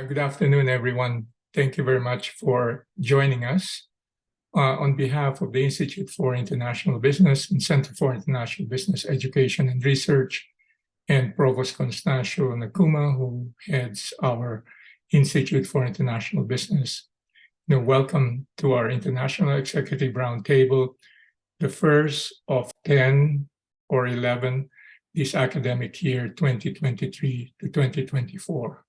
Good afternoon, everyone. Thank you very much for joining us. On behalf of the Institute for International Business and Center for International Business Education and Research, and Provost Constancio Nakuma, who heads our Institute for International Business, welcome to our International Executive Roundtable, the first of 10 or 11 this academic year, 2023 to 2024.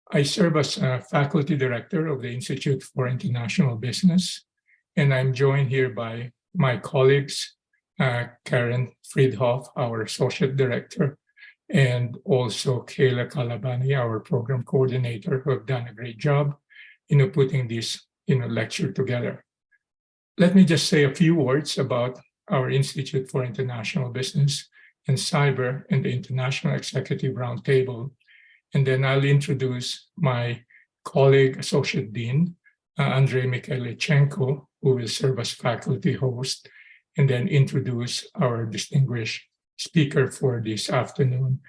I serve as a faculty director of the Institute for International Business, and I'm joined here by my colleagues, Karen Friedhoff, our associate director, and also Kayla Calabani, our program coordinator, who have done a great job, putting this, lecture together. Let me just say a few words about our Institute for International Business and Cyber and the International Executive Roundtable. And then I'll introduce my colleague, Associate Dean, Andrei Mikhailichenko, who will serve as faculty host, and then introduce our distinguished speaker for this afternoon,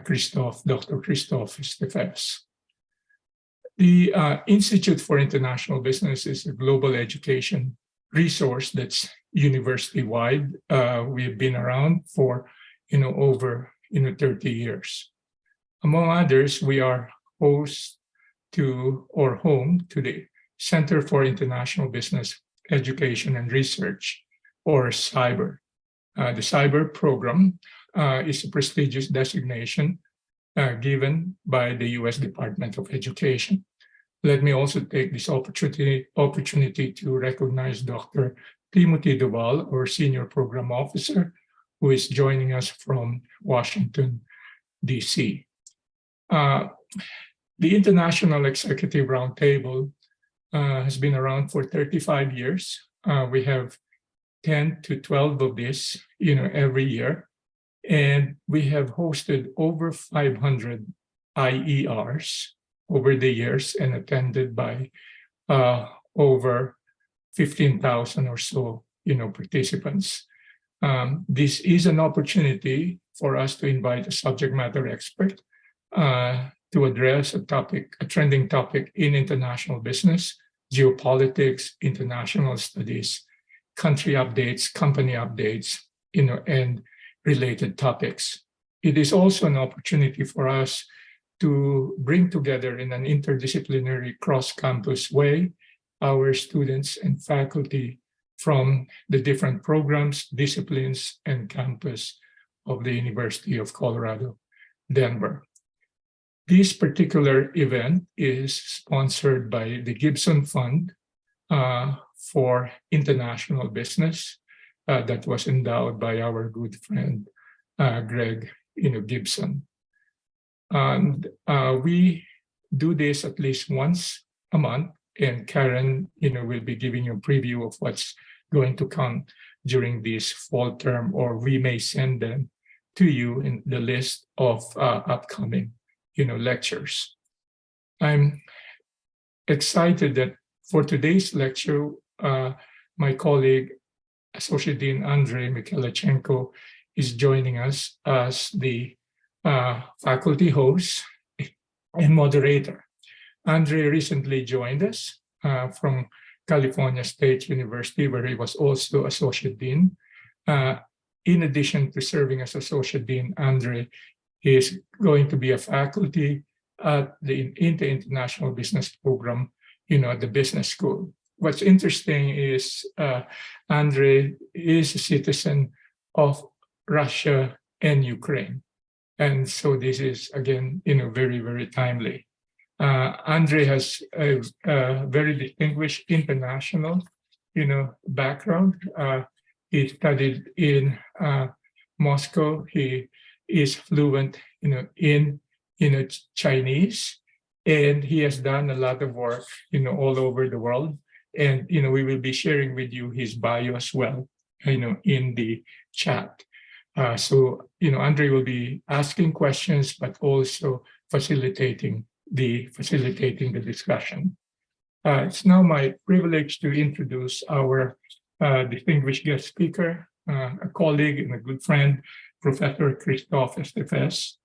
Christoph, Dr. Christoph Stefes. The Institute for International Business is a global education resource that's university-wide. We've been around for, over, 30 years. Among others, we are host to or home to the Center for International Business Education and Research, or CYBER. The CYBER program is a prestigious designation given by the U.S. Department of Education. Let me also take this opportunity to recognize Dr. Timothy Duval, our Senior Program Officer, who is joining us from Washington, D.C. The International Executive Roundtable has been around for 35 years. We have 10 to 12 of this, every year. And we have hosted over 500 IERs over the years and attended by over 15,000 or so, participants. This is an opportunity for us to invite a subject matter expert to address a trending topic in international business, geopolitics, international studies, country updates, company updates, and related topics. It is also an opportunity for us to bring together in an interdisciplinary cross-campus way our students and faculty from the different programs, disciplines, and campus of the University of Colorado, Denver. This particular event is sponsored by the Gibson Fund for International Business that was endowed by our good friend, Greg Gibson. And we do this at least once a month, and Karen will be giving you a preview of what's going to come during this fall term, or we may send them to you in the list of upcoming lectures. I'm excited that for today's lecture, my colleague, Associate Dean Andrei Mikhailichenko, is joining us as the faculty host and moderator. Andrei recently joined us from California State University, where he was also Associate Dean. In addition to serving as Associate Dean, Andrei is going to be a faculty at the International Business Program, at the business school. What's interesting is Andrei is a citizen of Russia and Ukraine. And so this is, again, very, very timely. Andrei has a very distinguished international, background. He studied in Moscow. He is fluent, in Chinese, and he has done a lot of work, all over the world. And we will be sharing with you his bio as well, in the chat. So Andrei will be asking questions, but also facilitating the discussion. It's now my privilege to introduce our distinguished guest speaker, a colleague and a good friend, Professor Christoph Stefes.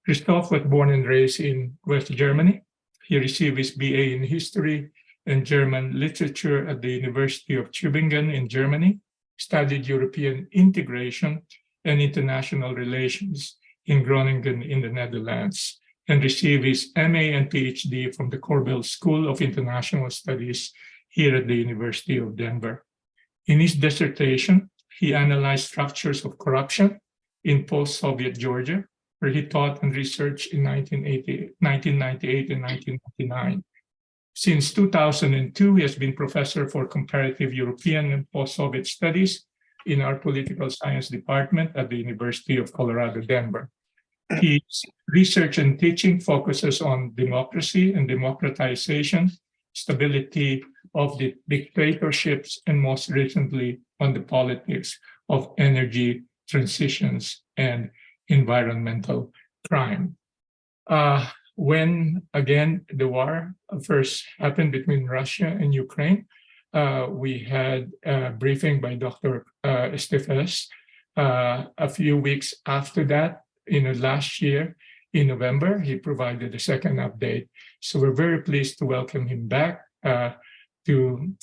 Christoph was born and raised in West Germany. He received his BA in History and German Literature at the University of Tübingen in Germany, studied European integration and international relations in Groningen in the Netherlands, and received his MA and PhD from the Korbel School of International Studies here at the University of Denver. In his dissertation, he analyzed structures of corruption in post-Soviet Georgia, where he taught and researched in 1998 and 1999. Since 2002, he has been professor for comparative European and post-Soviet studies in our political science department at the University of Colorado, Denver. His research and teaching focuses on democracy and democratization, stability of the dictatorships, and most recently on the politics of energy transitions and environmental crime. When, again, the war first happened between Russia and Ukraine, we had a briefing by Dr. Stefes. A few weeks after that, last year in November, he provided a second update. So we're very pleased to welcome him back to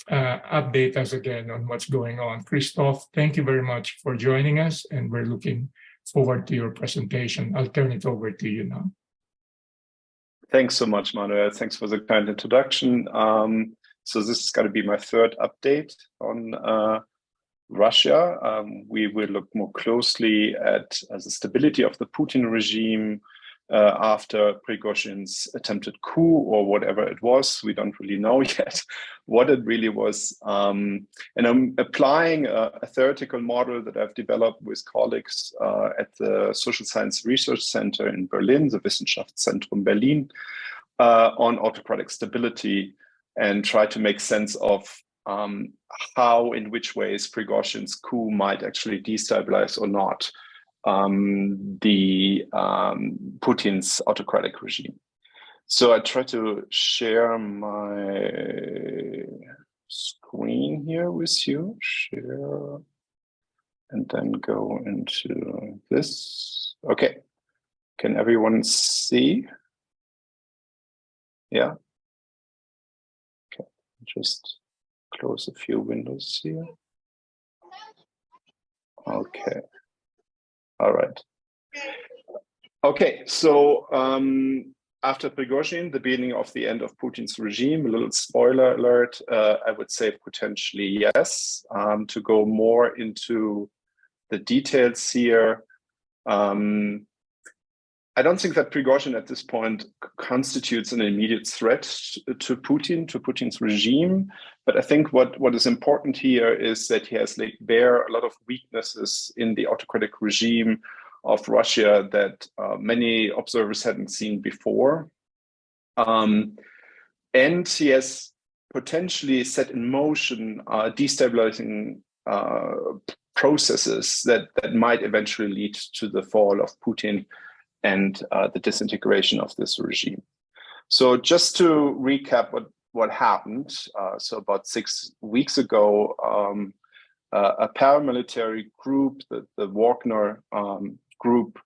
update us again on what's going on. Christoph, thank you very much for joining us, and we're looking forward to your presentation. I'll turn it over to you now. Thanks so much, Manuel. Thanks for the kind introduction. So this is going to be my third update on Russia. We will look more closely at the stability of the Putin regime after Prigozhin's attempted coup, or whatever it was. We don't really know yet what it really was. And I'm applying a theoretical model that I've developed with colleagues at the Social Science Research Center in Berlin, the Wissenschaftszentrum Berlin, on autocratic stability, and try to make sense of how, in which ways Prigozhin's coup might actually destabilize or not Putin's autocratic regime. So I try to share my screen here with you, share, and then go into this. Okay, can everyone see? Yeah. Okay, just close a few windows here. Okay. All right. Okay, so after Prigozhin, the beginning of the end of Putin's regime, a little spoiler alert, I would say potentially yes. To go more into the details here, I don't think that Prigozhin at this point constitutes an immediate threat to Putin's regime. But I think what is important here is that he has laid bare a lot of weaknesses in the autocratic regime of Russia that many observers hadn't seen before. And he has potentially set in motion destabilizing processes that might eventually lead to the fall of Putin and the disintegration of this regime. So just to recap what happened, so about 6 weeks ago, a paramilitary group, the Wagner group,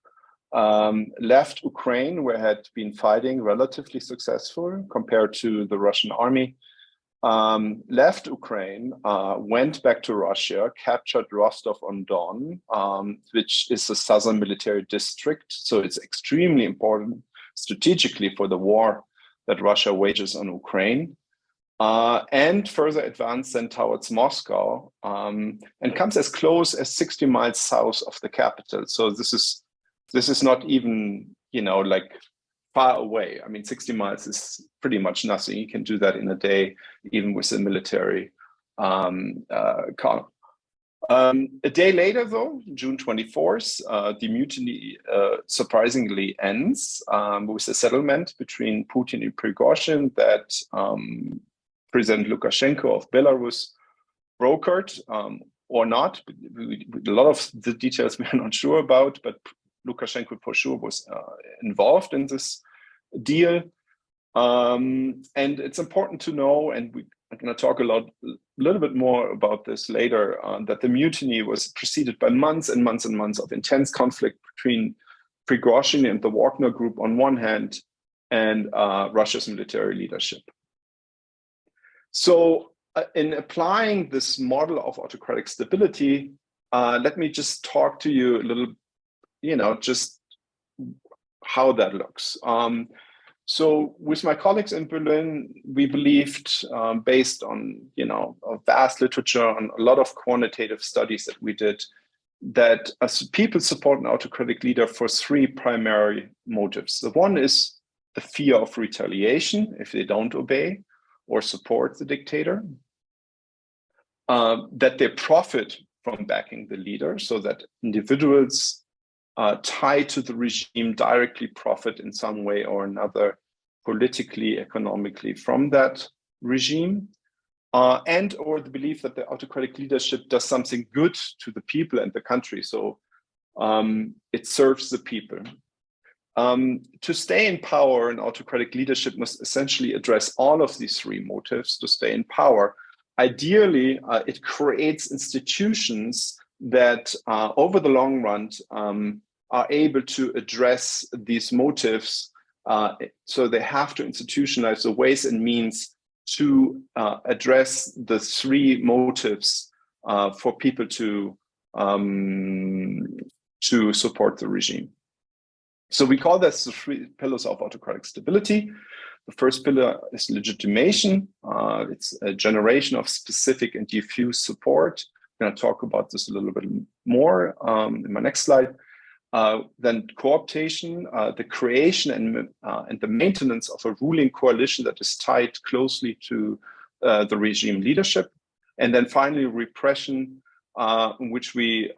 left Ukraine, where it had been fighting relatively successful compared to the Russian army, left Ukraine, went back to Russia, captured Rostov-on-Don, which is a southern military district. So it's extremely important strategically for the war that Russia wages on Ukraine, and further advanced then towards Moscow, and comes as close as 60 miles south of the capital. So this is not even, like far away. I mean, 60 miles is pretty much nothing. You can do that in a day, even with a military car. A day later, though, June 24th, the mutiny surprisingly ends with a settlement between Putin and Prigozhin that President Lukashenko of Belarus brokered, or not. A lot of the details we are not sure about, but Lukashenko for sure was involved in this deal. And it's important to know, and I'm going to talk a little bit more about this later, that the mutiny was preceded by months and months and months of intense conflict between Prigozhin and the Wagner group on one hand, and Russia's military leadership. So in applying this model of autocratic stability, let me just talk to you a little, just how that looks. So with my colleagues in Berlin, we believed, based on a vast literature on a lot of quantitative studies that we did, that people support an autocratic leader for three primary motives. The one is the fear of retaliation if they don't obey or support the dictator, that they profit from backing the leader, so that individuals tied to the regime directly profit in some way or another, politically, economically, from that regime, and or the belief that the autocratic leadership does something good to the people and the country, so it serves the people. To stay in power, an autocratic leadership must essentially address all of these three motives to stay in power. Ideally, it creates institutions that over the long run are able to address these motives. So they have to institutionalize the ways and means to address the three motives for people to support the regime. So we call this the three pillars of autocratic stability. The first pillar is legitimation. It's a generation of specific and diffuse support. I'm going to talk about this a little bit more in my next slide. Then cooptation, the creation and the maintenance of a ruling coalition that is tied closely to the regime leadership. And then finally, repression, in which we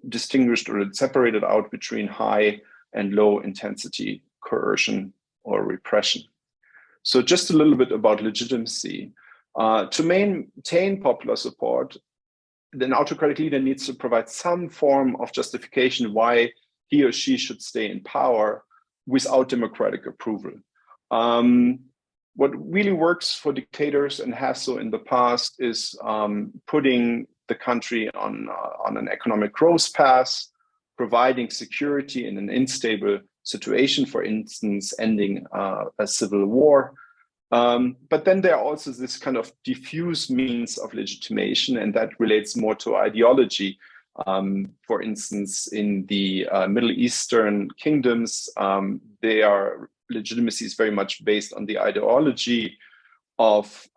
distinguished or separated out between high and low intensity coercion or repression. So just a little bit about legitimacy. To maintain popular support, an autocratic leader needs to provide some form of justification why he or she should stay in power without democratic approval. What really works for dictators and has so in the past is putting the country on an economic growth path, providing security in an unstable situation, for instance, ending a civil war. But then there are also this kind of diffuse means of legitimation, and that relates more to ideology. For instance, in the Middle Eastern kingdoms, their legitimacy is very much based on the ideology of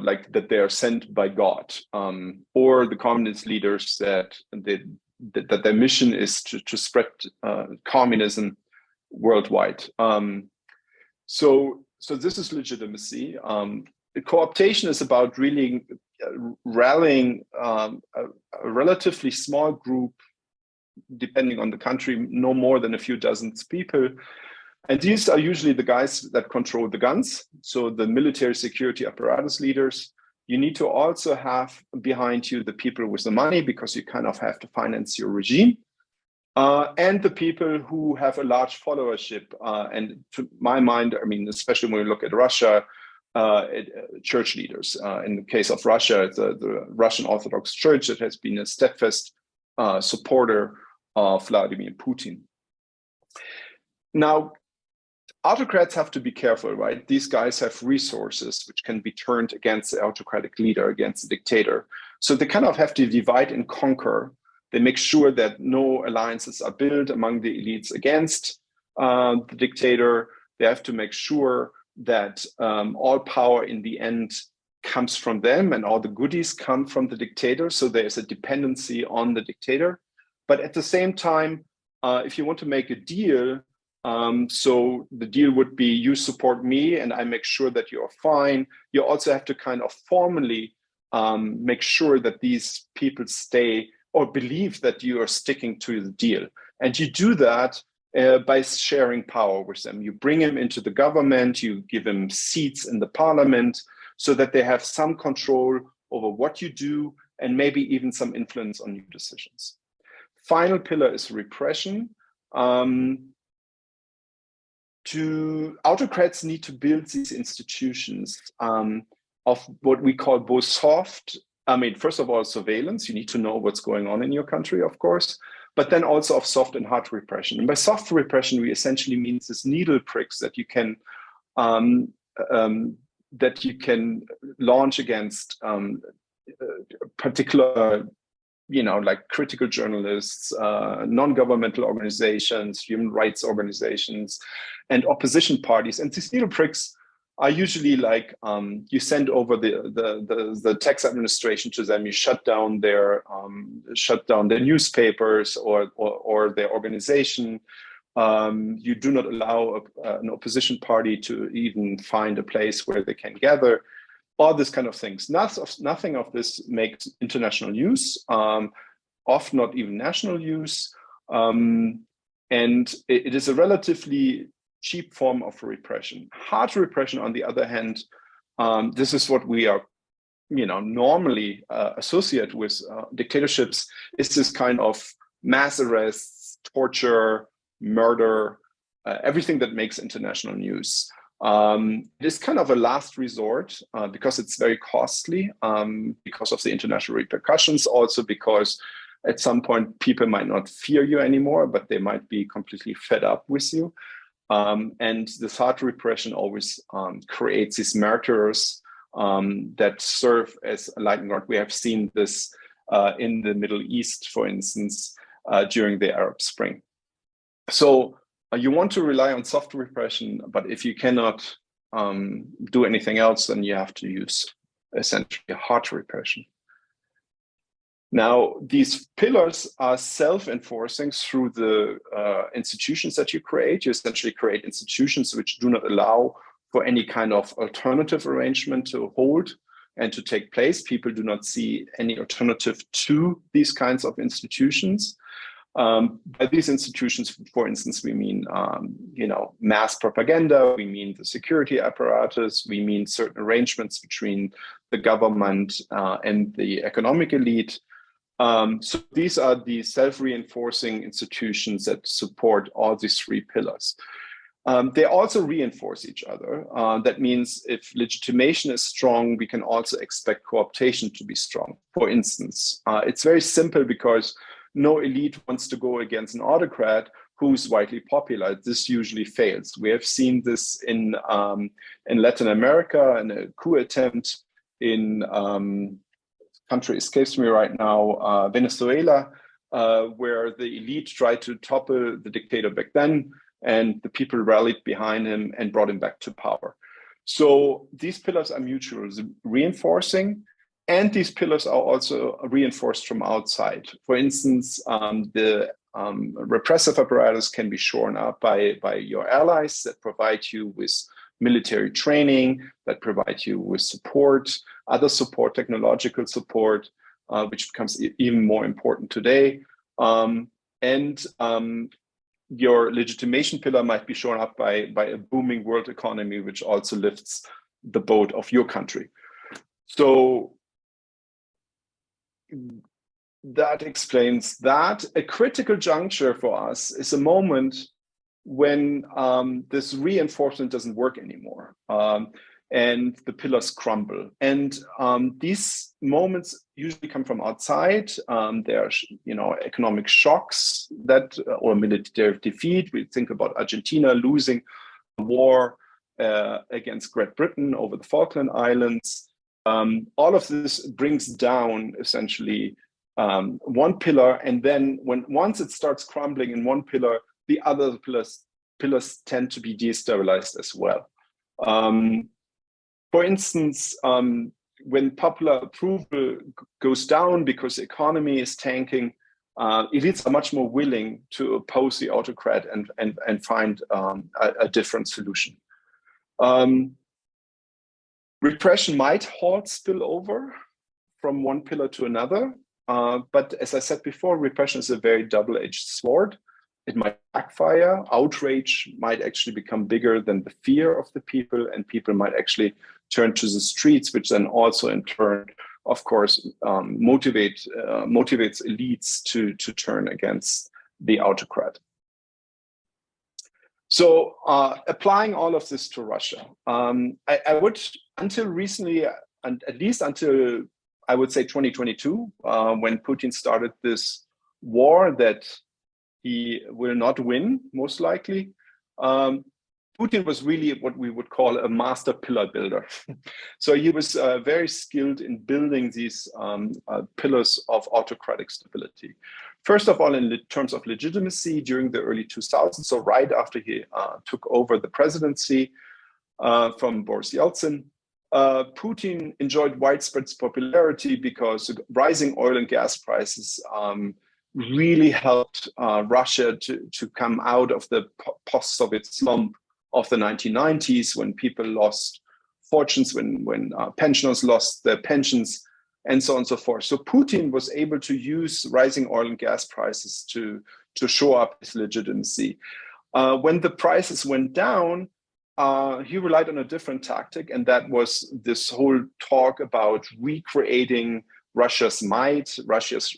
like that they are sent by God, or the communist leaders that their mission is to spread communism worldwide. So this is legitimacy. Co-optation is about really rallying a relatively small group, depending on the country, no more than a few dozen people. And these are usually the guys that control the guns. So the military security apparatus leaders. You need to also have behind you the people with the money, because you kind of have to finance your regime. And the people who have a large followership. And to my mind, I mean, especially when we look at Russia, church leaders. In the case of Russia, the Russian Orthodox Church that has been a steadfast supporter of Vladimir Putin. Now, autocrats have to be careful, right? These guys have resources which can be turned against the autocratic leader, against the dictator. So they kind of have to divide and conquer. They make sure that no alliances are built among the elites against the dictator. They have to make sure that all power in the end comes from them and all the goodies come from the dictator. So there's a dependency on the dictator. But at the same time, if you want to make a deal, so the deal would be you support me and I make sure that you're fine. You also have to kind of formally make sure that these people stay or believe that you are sticking to the deal. And you do that by sharing power with them. You bring them into the government, you give them seats in the parliament so that they have some control over what you do and maybe even some influence on your decisions. Final pillar is repression. Autocrats need to build these institutions of what we call both soft, I mean, first of all, surveillance. You need to know what's going on in your country, of course, but then also of soft and hard repression. And by soft repression, we essentially mean this needle pricks that you can launch against particular, like critical journalists, non-governmental organizations, human rights organizations, and opposition parties. And these needle pricks are usually like you send over the tax administration to them. You shut down their newspapers or their organization. You do not allow an opposition party to even find a place where they can gather. All this kind of things. Nothing of this makes international use, often not even national use. And it is a relatively cheap form of repression. Hard repression, on the other hand, this is what we are, normally associate with dictatorships, is this kind of mass arrests, torture, murder, everything that makes international news. It is kind of a last resort because it's very costly, because of the international repercussions, also because at some point people might not fear you anymore, but they might be completely fed up with you. And this hard repression always creates these martyrs that serve as a lightning rod. We have seen this in the Middle East, for instance, during the Arab Spring. So you want to rely on soft repression, but if you cannot do anything else, then you have to use essentially hard repression. Now, these pillars are self-enforcing through the institutions that you create. You essentially create institutions which do not allow for any kind of alternative arrangement to hold and to take place. People do not see any alternative to these kinds of institutions. By these institutions, for instance, we mean, mass propaganda, we mean the security apparatus, we mean certain arrangements between the government and the economic elite. So these are the self-reinforcing institutions that support all these three pillars. They also reinforce each other. That means if legitimation is strong, we can also expect cooptation to be strong. For instance, it's very simple because no elite wants to go against an autocrat who's widely popular. This usually fails. We have seen this in Latin America, in a coup attempt in country escapes me right now, Venezuela, where the elite tried to topple the dictator back then, and the people rallied behind him and brought him back to power. So these pillars are mutually reinforcing, and these pillars are also reinforced from outside. For instance, the repressive apparatus can be shorn up by your allies that provide you with military training, that provide you with support, other support, technological support, which becomes even more important today. Your legitimation pillar might be shown up by a booming world economy, which also lifts the boat of your country. So that explains that. A critical juncture for us is a moment when this reinforcement doesn't work anymore and the pillars crumble. And these moments usually come from outside. There are, economic shocks or military defeat. We think about Argentina losing a war against Great Britain over the Falkland Islands. All of this brings down essentially one pillar, and then once it starts crumbling in one pillar, the other pillars tend to be destabilized as well. For instance, when popular approval goes down because the economy is tanking, elites are much more willing to oppose the autocrat and find a different solution. Repression might halt spillover from one pillar to another, but as I said before, repression is a very double-edged sword. It might backfire. Outrage might actually become bigger than the fear of the people, and people might actually turn to the streets, which then also in turn, of course, motivates elites to turn against the autocrat. So applying all of this to Russia, I would, until recently, and at least until I would say 2022, when Putin started this war that he will not win, most likely. Putin was really what we would call a master pillar builder. So he was very skilled in building these pillars of autocratic stability. First of all, in terms of legitimacy during the early 2000s, so right after he took over the presidency from Boris Yeltsin, Putin enjoyed widespread popularity because rising oil and gas prices really helped Russia to come out of the post-Soviet slump of the 1990s, when people lost fortunes, when pensioners lost their pensions, and so on and so forth. So Putin was able to use rising oil and gas prices to show up his legitimacy. When the prices went down, he relied on a different tactic, and that was this whole talk about recreating Russia's might, Russia's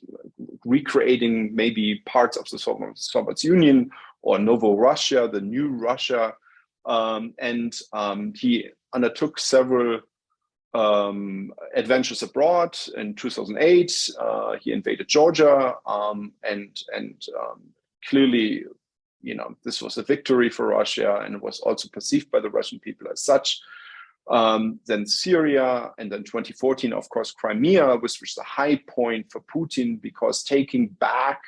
recreating maybe parts of the Soviet Union or Novo Russia, the new Russia. He undertook several adventures abroad. In 2008, he invaded Georgia, clearly, this was a victory for Russia, and it was also perceived by the Russian people as such. Then Syria, and then 2014, of course, Crimea, which was the high point for Putin, because taking back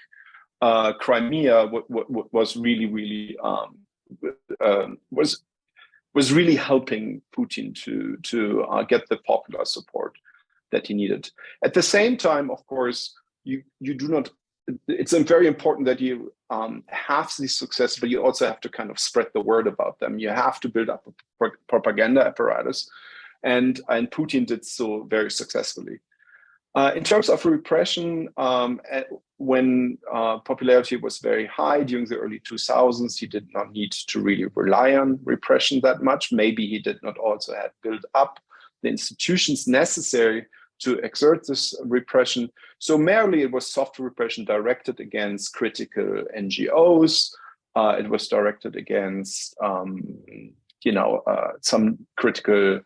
Crimea was really, really was really helping Putin to get the popular support that he needed. At the same time, of course, you do not. It's very important that you have these successes, but you also have to kind of spread the word about them. You have to build up a propaganda apparatus, and Putin did so very successfully. In terms of repression, when popularity was very high during the early 2000s, he did not need to really rely on repression that much. Maybe he did not also have built up the institutions necessary to exert this repression. So merely it was soft repression directed against critical NGOs. It was directed against, some critical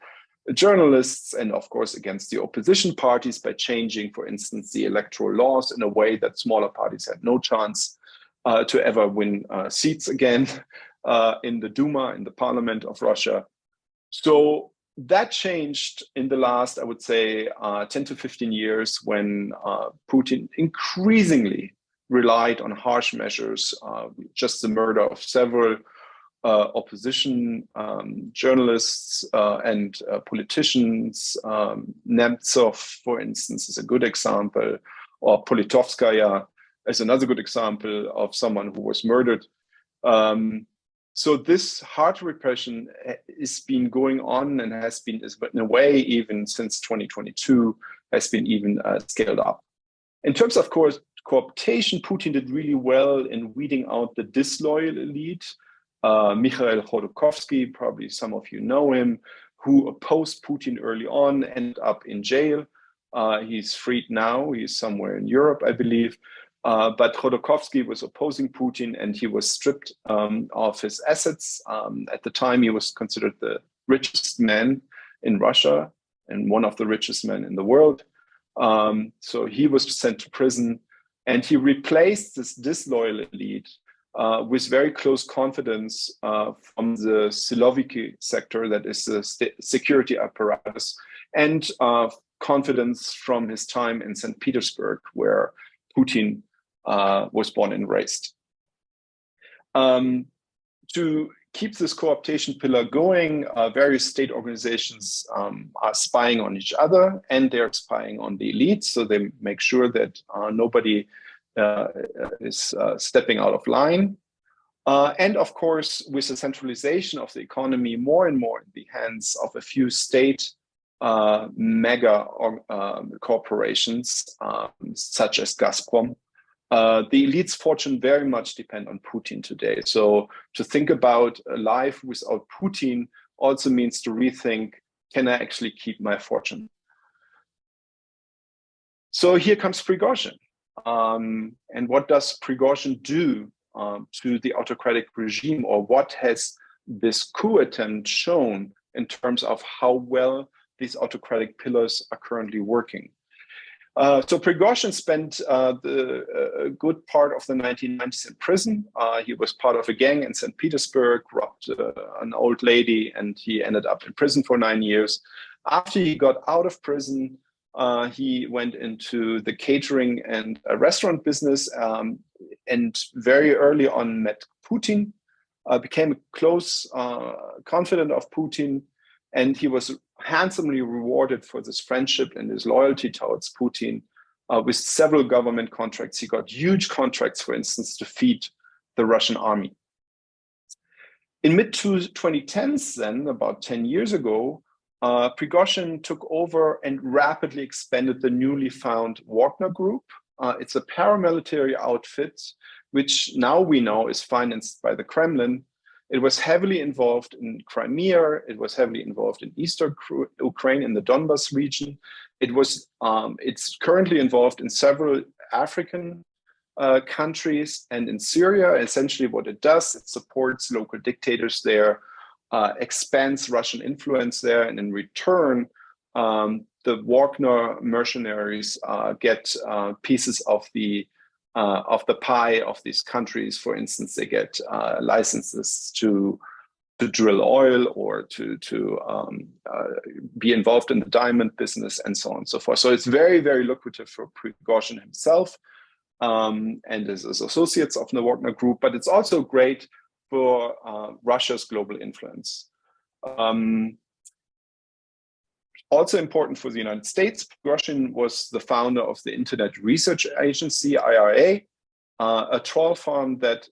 journalists, and of course against the opposition parties by changing, for instance, the electoral laws in a way that smaller parties had no chance to ever win seats again in the Duma, in the parliament of Russia. So that changed in the last, I would say, 10 to 15 years, when Putin increasingly relied on harsh measures, just the murder of several opposition journalists and politicians. Nemtsov, for instance, is a good example, or Politovskaya is another good example of someone who was murdered. So this hard repression has been going on, and has been, in a way, even since 2022, has been even scaled up. In terms of co-optation, Putin did really well in weeding out the disloyal elite. Mikhail Khodorkovsky, probably some of you know him, who opposed Putin early on, ended up in jail. He's freed now. He's somewhere in Europe, I believe. But Khodorkovsky was opposing Putin, and he was stripped of his assets. At the time, he was considered the richest man in Russia and one of the richest men in the world. So he was sent to prison, and he replaced this disloyal elite with very close confidence from the Siloviki sector, that is the security apparatus, and confidence from his time in St. Petersburg, where Putin was born and raised. To keep this co-optation pillar going, various state organizations are spying on each other, and they're spying on the elite. So they make sure that nobody is stepping out of line. And of course, with the centralization of the economy more and more in the hands of a few state mega corporations, such as Gazprom, the elite's fortune very much depend on Putin today. So to think about a life without Putin also means to rethink, can I actually keep my fortune? So here comes Prigozhin. And what does Prigozhin do to the autocratic regime, or what has this coup attempt shown in terms of how well these autocratic pillars are currently working? So Prigozhin spent a good part of the 1990s in prison. He was part of a gang in St. Petersburg, robbed an old lady, and he ended up in prison for 9 years. After he got out of prison, he went into the catering and restaurant business, and very early on met Putin, became a close confidant of Putin, and he was handsomely rewarded for this friendship and his loyalty towards Putin with several government contracts. He got huge contracts, for instance, to feed the Russian army. In mid-2010s then, about 10 years ago, Prigozhin took over and rapidly expanded the newly found Wagner Group. It's a paramilitary outfit, which now we know is financed by the Kremlin. It was heavily involved in Crimea. It was heavily involved in eastern Ukraine, in the Donbas region. It's currently involved in several African countries and in Syria. Essentially what it does, it supports local dictators there, expands Russian influence there, and in return, the Wagner mercenaries get pieces of the pie of these countries. For instance, they get licenses to drill oil or to be involved in the diamond business and so on and so forth. So it's very, very lucrative for Prigozhin himself and his associates of the Wagner Group, but it's also great for Russia's global influence. Also important for the United States, Prigozhin was the founder of the Internet Research Agency, IRA, a troll farm that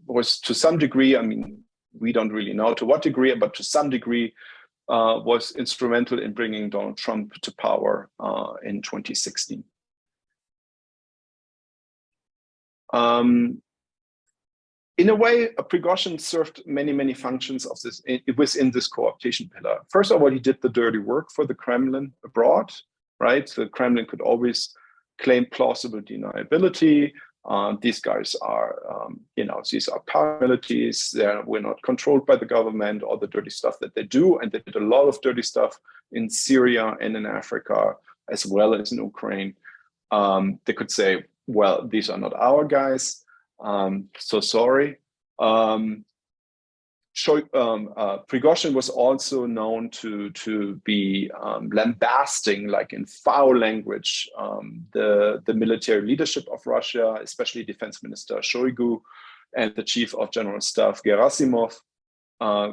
was to some degree, I mean, we don't really know to what degree, but to some degree was instrumental in bringing Donald Trump to power in 2016. In a way, Prigozhin served many, many functions of this within this co-optation pillar. First of all, he did the dirty work for the Kremlin abroad, right? The Kremlin could always claim plausible deniability. These guys are, these are paramilitaries. We're not controlled by the government, all the dirty stuff that they do. And they did a lot of dirty stuff in Syria and in Africa, as well as in Ukraine. They could say, well, these are not our guys. So sorry. Prigozhin was also known to be lambasting, like in foul language, the military leadership of Russia, especially Defense Minister Shoigu and the Chief of General Staff Gerasimov.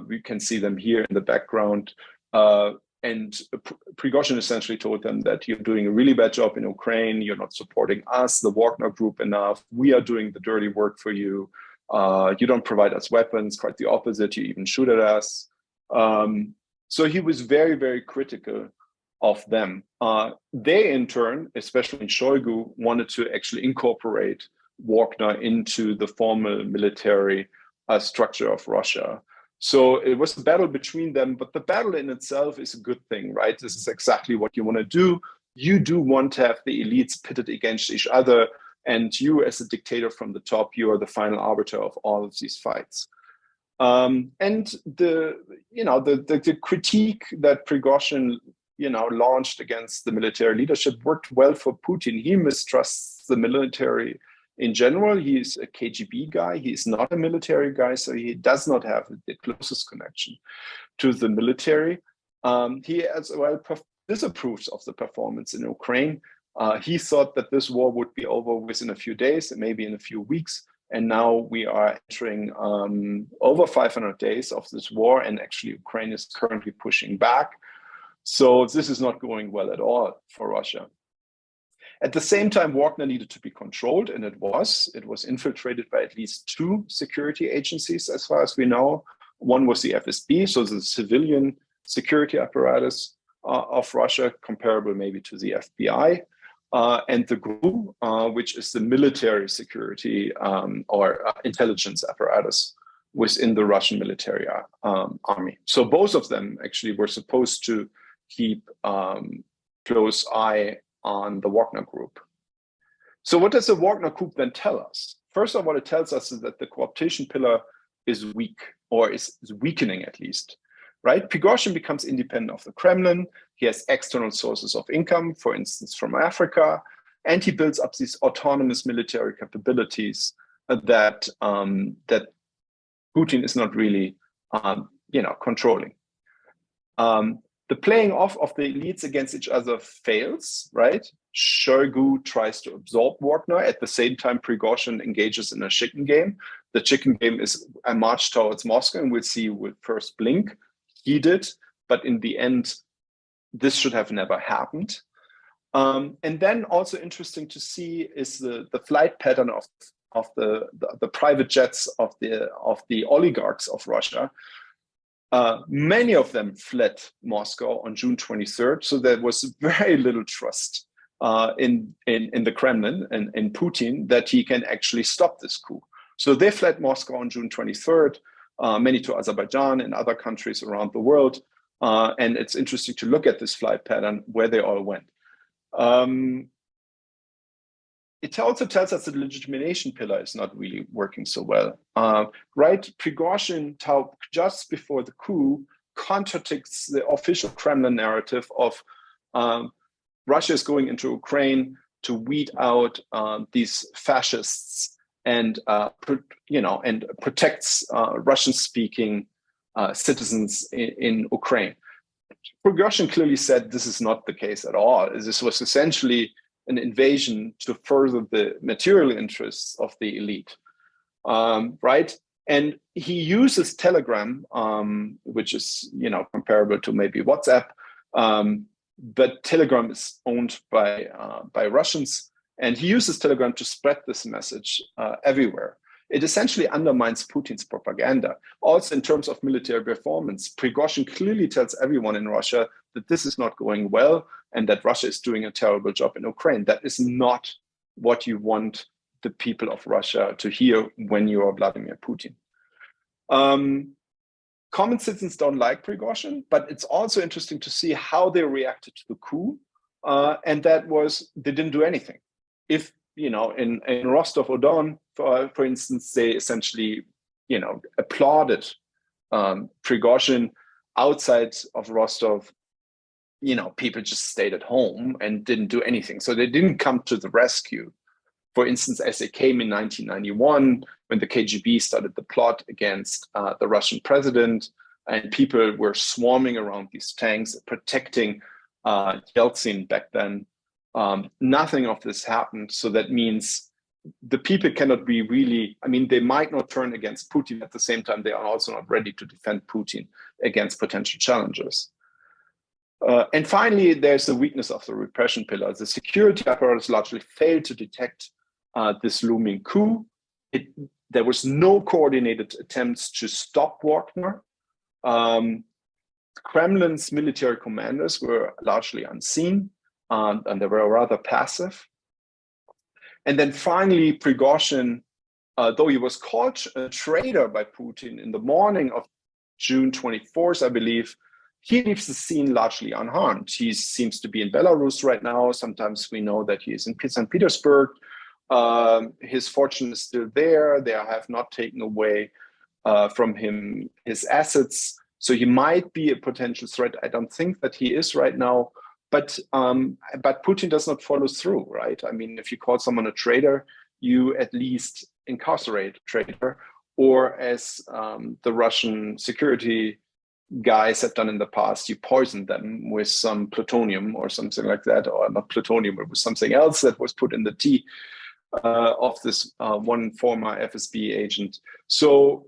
We can see them here in the background. And Prigozhin essentially told them that you're doing a really bad job in Ukraine. You're not supporting us, the Wagner Group, enough. We are doing the dirty work for you. You don't provide us weapons, quite the opposite. You even shoot at us. So he was very, very critical of them. They, in turn, especially Shoigu, wanted to actually incorporate Wagner into the formal military structure of Russia. So it was a battle between them, but the battle in itself is a good thing, right? This is exactly what you want to do. You do want to have the elites pitted against each other, and you, as a dictator from the top, you are the final arbiter of all of these fights. And the critique that Prigozhin, launched against the military leadership worked well for Putin. He mistrusts the military in general. He's a KGB guy. He's not a military guy, so he does not have the closest connection to the military. He as well disapproves of the performance in Ukraine. He thought that this war would be over within a few days, maybe in a few weeks. And now we are entering over 500 days of this war, and actually Ukraine is currently pushing back. So this is not going well at all for Russia. At the same time, Wagner needed to be controlled, and it was. It was infiltrated by at least 2 security agencies, as far as we know. One was the FSB, so the civilian security apparatus of Russia, comparable maybe to the FBI, and the GRU, which is the military security or intelligence apparatus within the Russian military army. So both of them actually were supposed to keep close eye on the Wagner Group. So what does the Wagner Group then tell us? First of all, it tells us that the co-optation pillar is weak, or is weakening at least. right? Prigozhin becomes independent of the Kremlin. He has external sources of income, for instance, from Africa, and he builds up these autonomous military capabilities that Putin is not really, controlling. The playing off of the elites against each other fails, right? Shoigu tries to absorb Wagner. At the same time, Prigozhin engages in a chicken game. The chicken game is a march towards Moscow, and we'll see with first blink. He did, but in the end, this should have never happened. And then also interesting to see is the flight pattern of the private jets of the oligarchs of Russia. Many of them fled Moscow on June 23rd, so there was very little trust in the Kremlin and in Putin that he can actually stop this coup. So they fled Moscow on June 23rd, many to Azerbaijan and other countries around the world. And it's interesting to look at this flight pattern, where they all went. It also tells us that the legitimation pillar is not really working so well, right? Prigozhin, just before the coup, contradicts the official Kremlin narrative of Russia is going into Ukraine to weed out these fascists and protects Russian-speaking citizens in Ukraine. Prigozhin clearly said this is not the case at all. This was essentially an invasion to further the material interests of the elite, right? And he uses Telegram, which is comparable to maybe WhatsApp, but Telegram is owned by Russians, and he uses Telegram to spread this message everywhere. It essentially undermines Putin's propaganda. Also, in terms of military performance, Prigozhin clearly tells everyone in Russia that this is not going well and that Russia is doing a terrible job in Ukraine. That is not what you want the people of Russia to hear when you are Vladimir Putin. Common citizens don't like Prigozhin, but it's also interesting to see how they reacted to the coup. And that was, they didn't do anything. If, in Rostov-on-Don, for instance, they essentially, applauded Prigozhin. Outside of Rostov, people just stayed at home and didn't do anything. So they didn't come to the rescue. For instance, as they came in 1991, when the KGB started the plot against the Russian president, and people were swarming around these tanks, protecting Yeltsin back then. Nothing of this happened. So that means the people cannot be really, they might not turn against Putin. At the same time, they are also not ready to defend Putin against potential challengers. And finally, there's the weakness of the repression pillar. The security apparatus largely failed to detect this looming coup. There was no coordinated attempts to stop Wagner. Kremlin's military commanders were largely unseen, and they were rather passive. And then finally, Prigozhin, though he was called a traitor by Putin in the morning of June 24th, I believe, he leaves the scene largely unharmed. He seems to be in Belarus right now. Sometimes we know that he is in St. Petersburg. His fortune is still there. They have not taken away from him his assets. So he might be a potential threat. I don't think that he is right now. But Putin does not follow through, right? If you call someone a traitor, you at least incarcerate a traitor, or as the Russian security guys have done in the past, you poison them with some plutonium or something like that, or not plutonium, but with something else that was put in the tea of this one former FSB agent. So,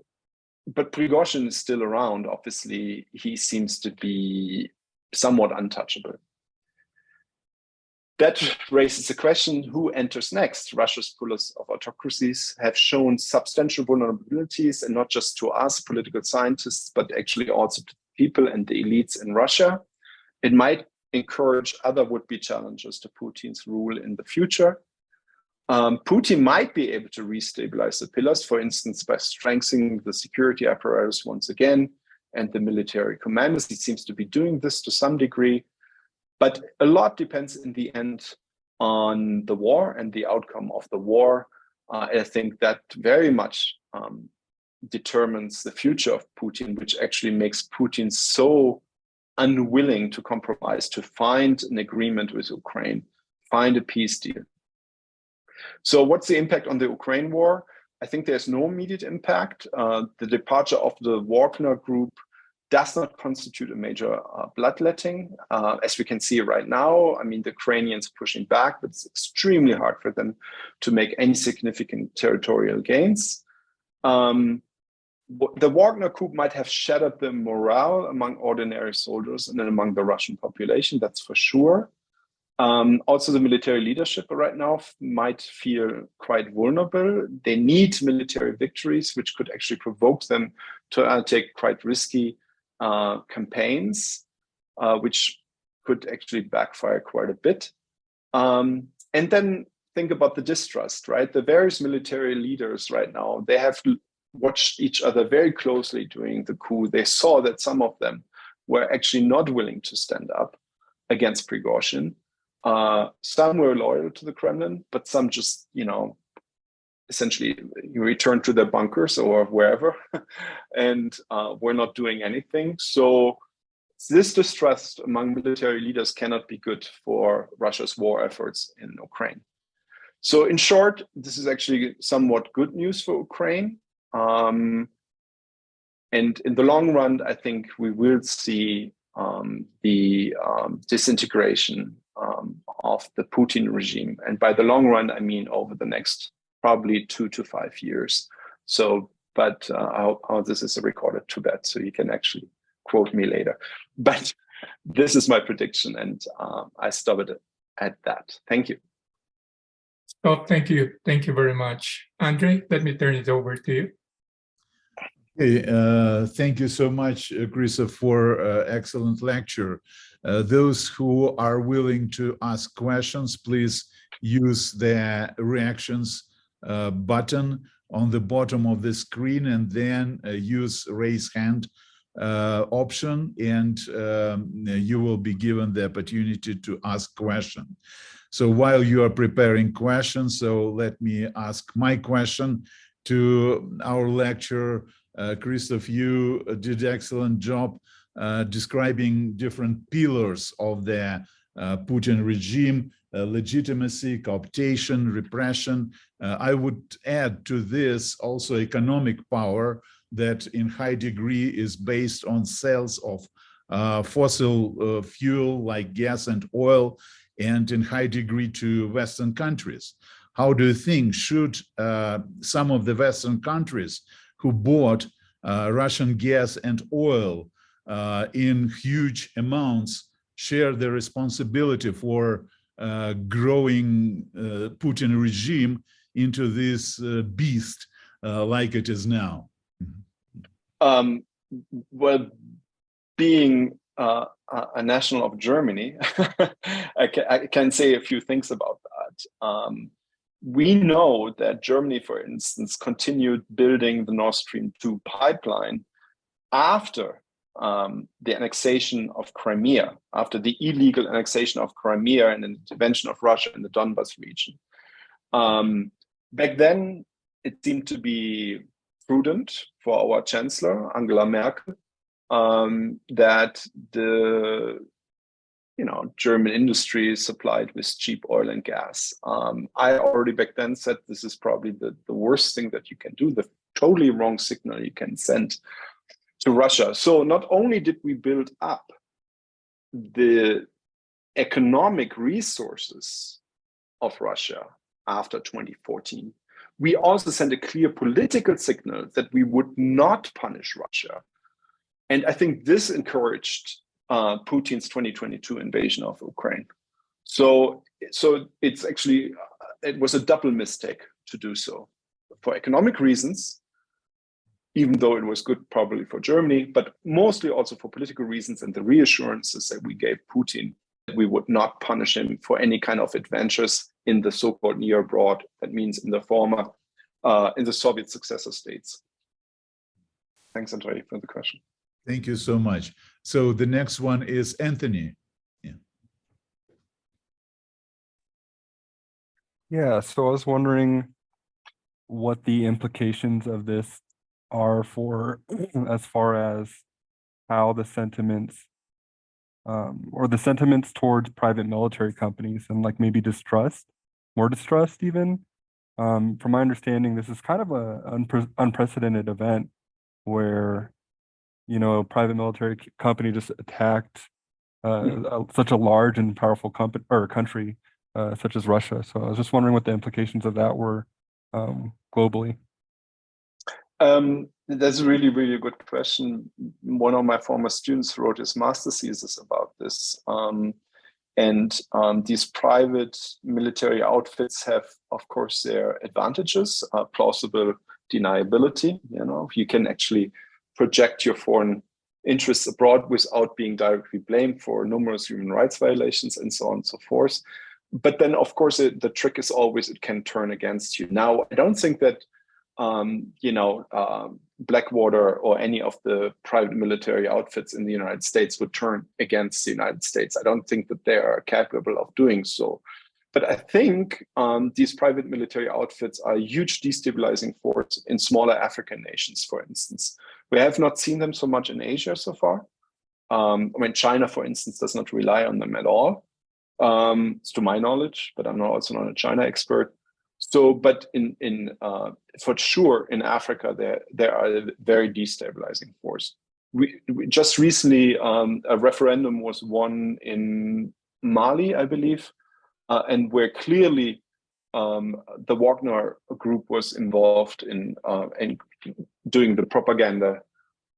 but Prigozhin is still around. Obviously, he seems to be somewhat untouchable. That raises the question, who enters next? Russia's pillars of autocracies have shown substantial vulnerabilities, and not just to us political scientists, but actually also to people and the elites in Russia. It might encourage other would-be challengers to Putin's rule in the future. Putin might be able to restabilize the pillars, for instance, by strengthening the security apparatus once again and the military commanders. He seems to be doing this to some degree. But a lot depends in the end on the war and the outcome of the war. I think that very much determines the future of Putin, which actually makes Putin so unwilling to compromise, to find an agreement with Ukraine, find a peace deal. So what's the impact on the Ukraine war? I think there's no immediate impact. The departure of the Wagner group does not constitute a major bloodletting. As we can see right now, I mean, the Ukrainians are pushing back, but it's extremely hard for them to make any significant territorial gains. The Wagner coup might have shattered the morale among ordinary soldiers and among the Russian population, that's for sure. Also, the military leadership right now might feel quite vulnerable. They need military victories, which could actually provoke them to take quite risky campaigns, which could actually backfire quite a bit. And then think about the distrust, right? The various military leaders right now, they have watched each other very closely during the coup. They saw that some of them were actually not willing to stand up against Prigozhin. Some were loyal to the Kremlin, but some just, essentially returned to their bunkers or wherever and were not doing anything. So this distrust among military leaders cannot be good for Russia's war efforts in Ukraine. So in short, this is actually somewhat good news for Ukraine. And in the long run, I think we will see the disintegration of the Putin regime. And by the long run, I mean over the next probably 2 to 5 years. So, but this is recorded too bad, so you can actually quote me later. But this is my prediction, and I stop it at that. Thank you. Oh, thank you. Thank you very much. Andre, let me turn it over to you. Okay, thank you so much, Christoph, for excellent lecture. Those who are willing to ask questions, please use the reactions button on the bottom of the screen, and then use raise hand option, and you will be given the opportunity to ask question. So while you are preparing questions, so let me ask my question to our lecturer. Christoph, you did an excellent job describing different pillars of the Putin regime: legitimacy, cooptation, repression. I would add to this also economic power that in high degree is based on sales of fossil fuel like gas and oil, and in high degree to Western countries. How do you think should some of the Western countries who bought Russian gas and oil in huge amounts share the responsibility for growing Putin regime into this beast like it is now? Well, being a national of Germany, I can say a few things about that. We know that Germany, for instance, continued building the Nord Stream 2 pipeline after the annexation of Crimea, after the illegal annexation of Crimea and the intervention of Russia in the Donbas region. Back then, it seemed to be prudent for our Chancellor, Angela Merkel, that the German industry is supplied with cheap oil and gas. I already back then said this is probably the worst thing that you can do, the totally wrong signal you can send to Russia. So not only did we build up the economic resources of Russia after 2014, we also sent a clear political signal that we would not punish Russia. And I think this encouraged Putin's 2022 invasion of Ukraine. So it's actually, it was a double mistake to do so. For economic reasons, even though it was good probably for Germany, but mostly also for political reasons and the reassurances that we gave Putin that we would not punish him for any kind of adventures in the so-called near abroad, that means in the former, in the Soviet successor states. Thanks, Andrei, for the question. Thank you so much. So the next one is Anthony. Yeah, so I was wondering what the implications of this are for as far as how the sentiments or the sentiments towards private military companies and like maybe more distrust even. From my understanding, this is kind of a unprecedented event where, you know, a private military company just attacked such a large and powerful country such as Russia. So I was just wondering what the implications of that were globally. That's a really, really good question. One of my former students wrote his master's thesis about this. These private military outfits have, of course, their advantages, plausible deniability. You know, you can actually project your foreign interests abroad without being directly blamed for numerous human rights violations and so on and so forth. But then, of course, the trick is always it can turn against you. Now, I don't think that Blackwater or any of the private military outfits in the United States would turn against the United States. I don't think that they are capable of doing so. But I think these private military outfits are a huge destabilizing force in smaller African nations, for instance. We have not seen them so much in Asia so far. I mean, China, for instance, does not rely on them at all, to my knowledge, but I'm also not a China expert. So, but for sure in Africa, there are a very destabilizing force. We just recently, a referendum was won in Mali, I believe, and where clearly the Wagner group was involved in doing the propaganda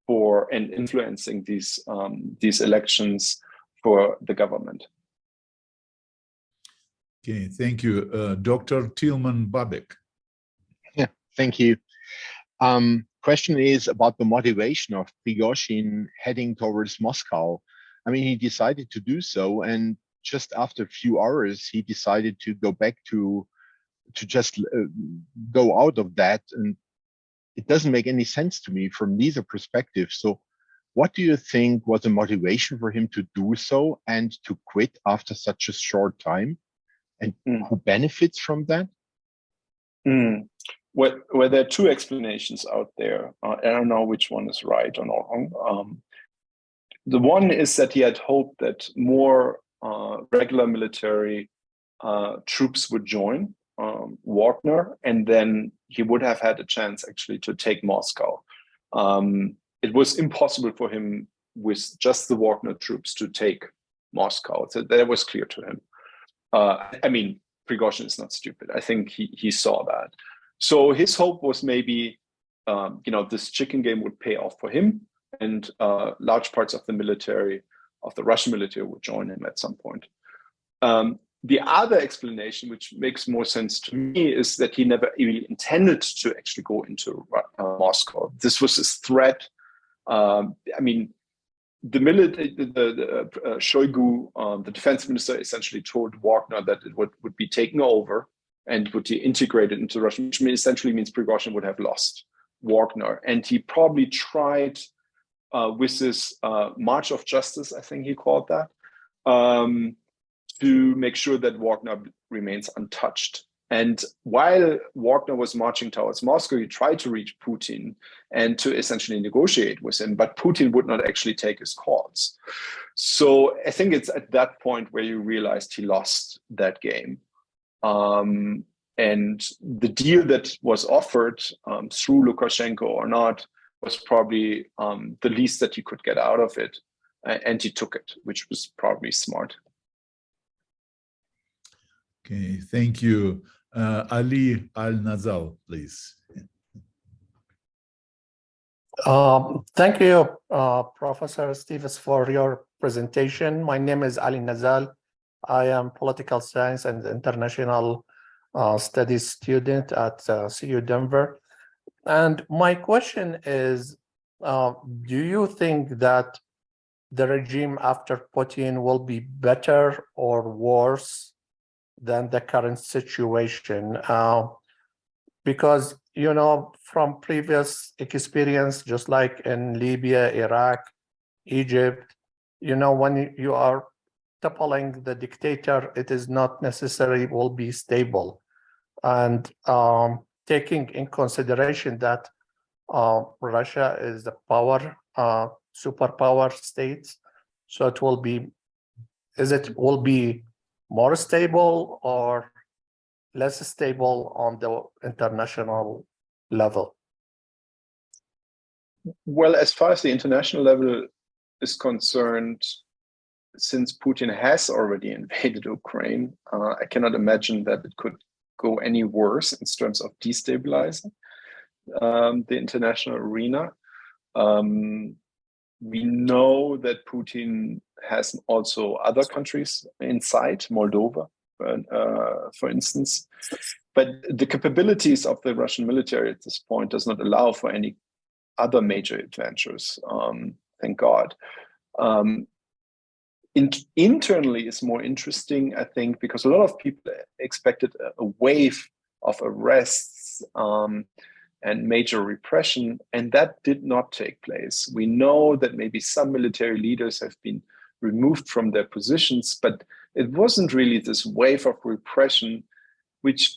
for and influencing these elections for the government. Okay, thank you. Dr. Tilman Babek. Yeah, thank you. Question is about the motivation of Prigozhin heading towards Moscow. I mean, he decided to do so, and just after a few hours, he decided to go back to just go out of that. And it doesn't make any sense to me from neither perspective. So what do you think was the motivation for him to do so and to quit after such a short time? And who benefits from that? Well, there are two explanations out there. I don't know which one is right or wrong. The one is that he had hoped that more regular military troops would join Wagner, and then he would have had a chance actually to take Moscow. It was impossible for him with just the Wagner troops to take Moscow. So that was clear to him. I mean, Prigozhin is not stupid. I think he saw that. So his hope was maybe, this chicken game would pay off for him, and large parts of the military, of the Russian military, would join him at some point. The other explanation, which makes more sense to me, is that he never really intended to actually go into Moscow. This was his threat. I mean, the Shoigu, the defense minister, essentially told Wagner that it would be taken over and would be integrated into Russia, which essentially means Prigozhin would have lost Wagner. And he probably tried with this March of Justice, I think he called that, to make sure that Wagner remains untouched. And while Wagner was marching towards Moscow, he tried to reach Putin and to essentially negotiate with him, but Putin would not actually take his calls. So I think it's at that point where you realized he lost that game. And the deal that was offered through Lukashenko or not was probably the least that he could get out of it. And he took it, which was probably smart. Okay, thank you. Ali Al-Nazal, please. Thank you, Professor Stefes, for your presentation. My name is Ali Nazal. I am political science and international studies student at CU Denver. And my question is, do you think that the regime after Putin will be better or worse than the current situation? Because, from previous experience, just like in Libya, Iraq, Egypt, when you are toppling the dictator, it is not necessarily will be stable. And taking in consideration that Russia is the superpower state, so it will be more stable or less stable on the international level? Well, as far as the international level is concerned, since Putin has already invaded Ukraine, I cannot imagine that it could go any worse in terms of destabilizing the international arena. We know that Putin has also other countries in sight, Moldova, for instance. But the capabilities of the Russian military at this point does not allow for any other major adventures, thank God. Internally is more interesting, I think, because a lot of people expected a wave of arrests and major repression, and that did not take place. We know that maybe some military leaders have been removed from their positions, but it wasn't really this wave of repression, which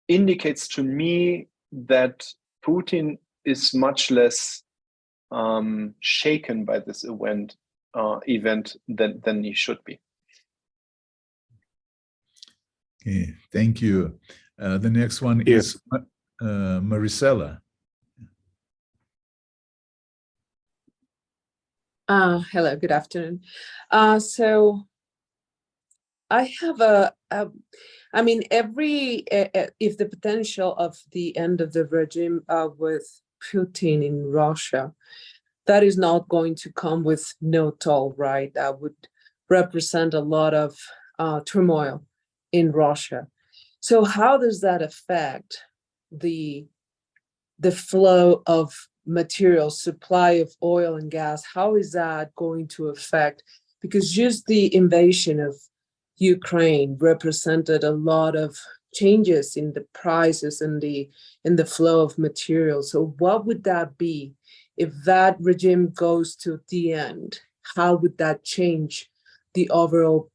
indicates to me that Putin is much less shaken by this event than he should be. Okay, thank you. The next one is Maricela. Hello, good afternoon. So I have I mean, if the potential of the end of the regime with Putin in Russia, that is not going to come with no toll, right? That would represent a lot of turmoil in Russia. So how does that affect the flow of materials, supply of oil and gas? How is that going to affect? Because just the invasion of Ukraine represented a lot of changes in the prices and in the flow of materials. So what would that be if that regime goes to the end? How would that change the overall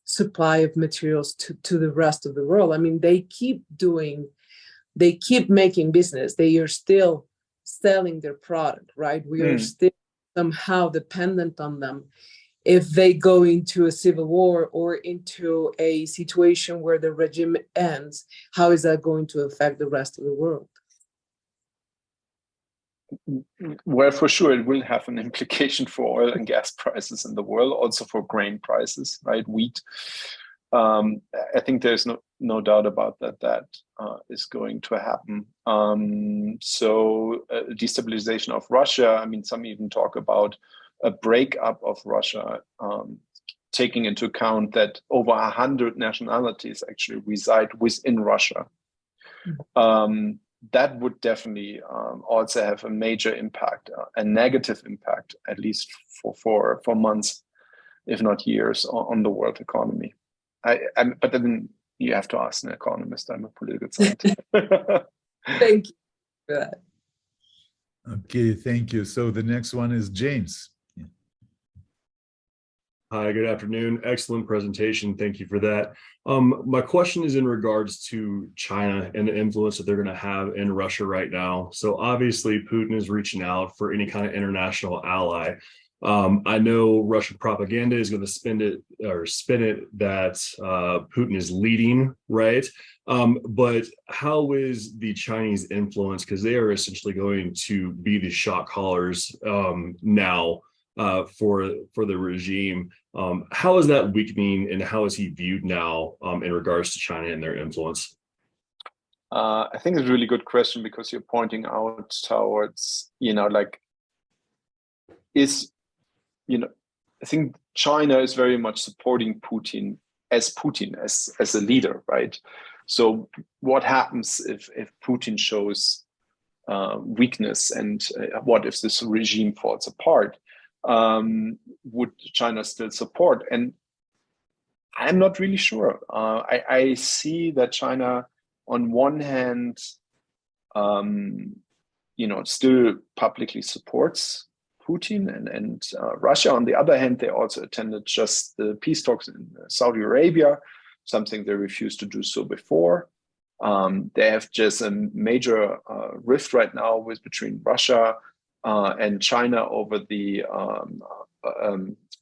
supply of materials to the rest of the world? I mean, they keep making business. They are still selling their product, right? We are still somehow dependent on them. If they go into a civil war or into a situation where the regime ends, how is that going to affect the rest of the world? Well, for sure, it will have an implication for oil and gas prices in the world, also for grain prices, right? Wheat. I think there's no doubt about that is going to happen. So destabilization of Russia, I mean, some even talk about a breakup of Russia, taking into account that over 100 nationalities actually reside within Russia. That would definitely also have a major impact, a negative impact, at least for months, if not years, on the world economy. But then you have to ask an economist. I'm a political scientist. Thank you for that. Okay, thank you. So the next one is James. Hi, good afternoon. Excellent presentation. Thank you for that. My question is in regards to China and the influence that they're going to have in Russia right now. So obviously Putin is reaching out for any kind of international ally. I know Russian propaganda is going to spin it that Putin is leading, right? But how is the Chinese influence? Because they are essentially going to be the shot callers now for the regime. How is that weakening, and how is he viewed now in regards to China and their influence? I think it's a really good question, because you're pointing out towards, I think China is very much supporting Putin as a leader, right? So what happens if Putin shows weakness, and what if this regime falls apart? Would China still support? And I'm not really sure. I see that China, on one hand, still publicly supports Putin, and Russia. On the other hand, they also attended just the peace talks in Saudi Arabia, something they refused to do so before. They have just a major rift right now between Russia and China over the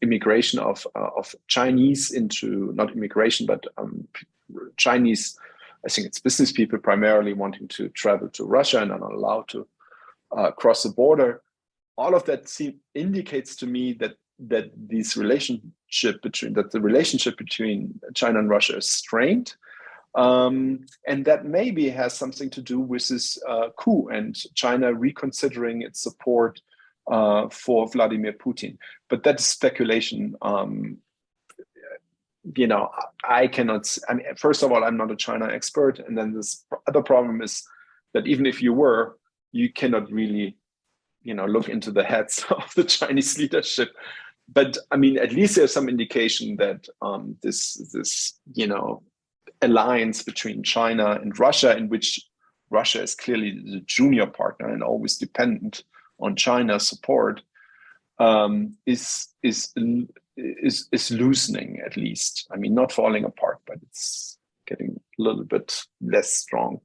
immigration of Chinese into, not immigration, but Chinese, I think it's business people primarily wanting to travel to Russia and are not allowed to cross the border. All of that indicates to me that the relationship between China and Russia is strained. And that maybe has something to do with this coup and China reconsidering its support for Vladimir Putin. But that's speculation. I cannot, I mean, first of all, I'm not a China expert. And then this other problem is that even if you were, you cannot really, look into the heads of the Chinese leadership. But I mean, at least there's some indication that this alliance between China and Russia, in which Russia is clearly the junior partner and always dependent on China's support, is loosening, at least. I mean, not falling apart, but it's getting a little bit less strong.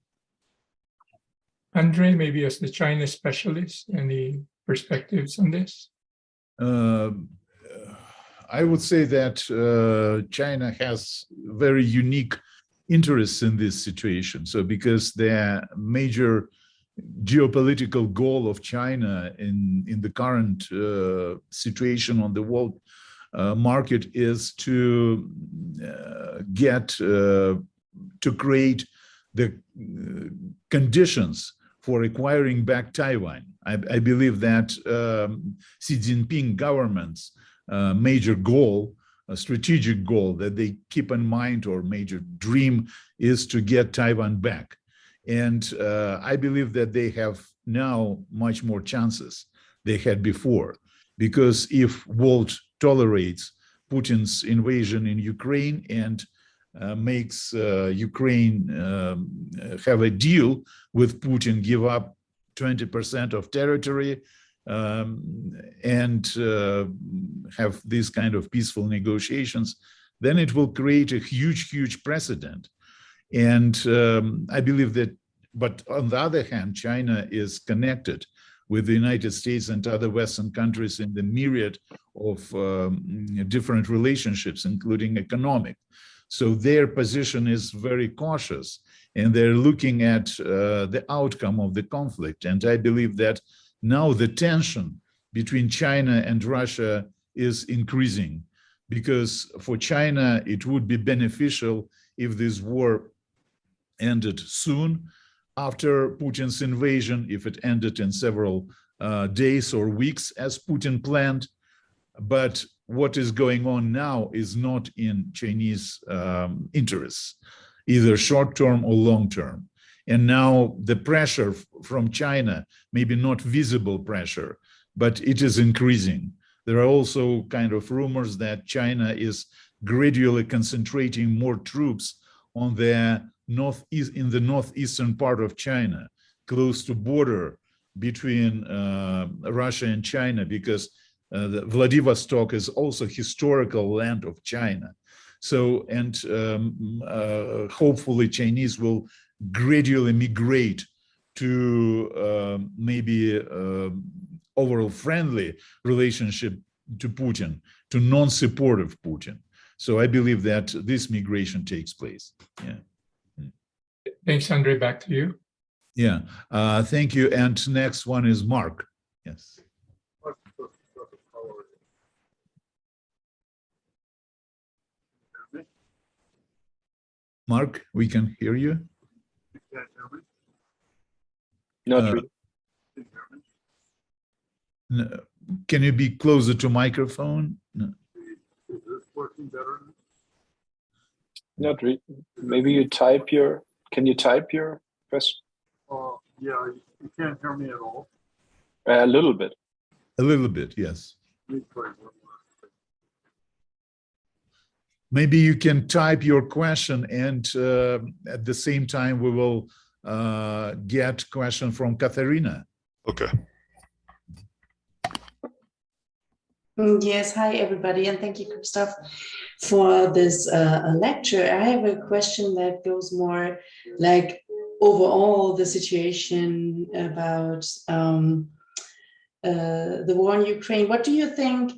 Andre, maybe as the China specialist, any perspectives on this? I would say that China has very unique interests in this situation. So because the major geopolitical goal of China in the current situation on the world market is to create the conditions for acquiring back Taiwan. I believe that Xi Jinping government's major goal, a strategic goal that they keep in mind, or major dream, is to get Taiwan back. And I believe that they have now much more chances they had before, because if world tolerates Putin's invasion in Ukraine and makes Ukraine have a deal with Putin, give up 20% of territory, and have these kind of peaceful negotiations, then it will create a huge precedent. And I believe that, but on the other hand, China is connected with the United States and other Western countries in the myriad of different relationships, including economic. So their position is very cautious, and they're looking at the outcome of the conflict. And I believe that now the tension between China and Russia is increasing, because for China, it would be beneficial if this war ended soon after Putin's invasion, if it ended in several days or weeks as Putin planned. But what is going on now is not in Chinese interests, either short-term or long-term. And now the pressure from China, maybe not visible pressure, but it is increasing. There are also kind of rumors that China is gradually concentrating more troops on the northeast, in the northeastern part of China, close to border between Russia and China, because Vladivostok is also historical land of China. So, and hopefully Chinese will gradually migrate to maybe overall friendly relationship to Putin, to non-support of Putin. So I believe that this migration takes place. Yeah. Thanks, Andre. Back to you. Yeah. Thank you. And next one is Mark. Yes. Mark, we can hear you. Not really. No. Can you be closer to microphone? No. Is this working better? Not really. Maybe you type your, can you type your question? Yeah, you can't hear me at all. A little bit. A little bit, yes. Let me try one more. Maybe you can type your question, and at the same time we will get question from Katharina. Okay. Yes, hi everybody, and thank you, Christoph. for this lecture. I have a question that goes more like overall the situation about the war in Ukraine. What do you think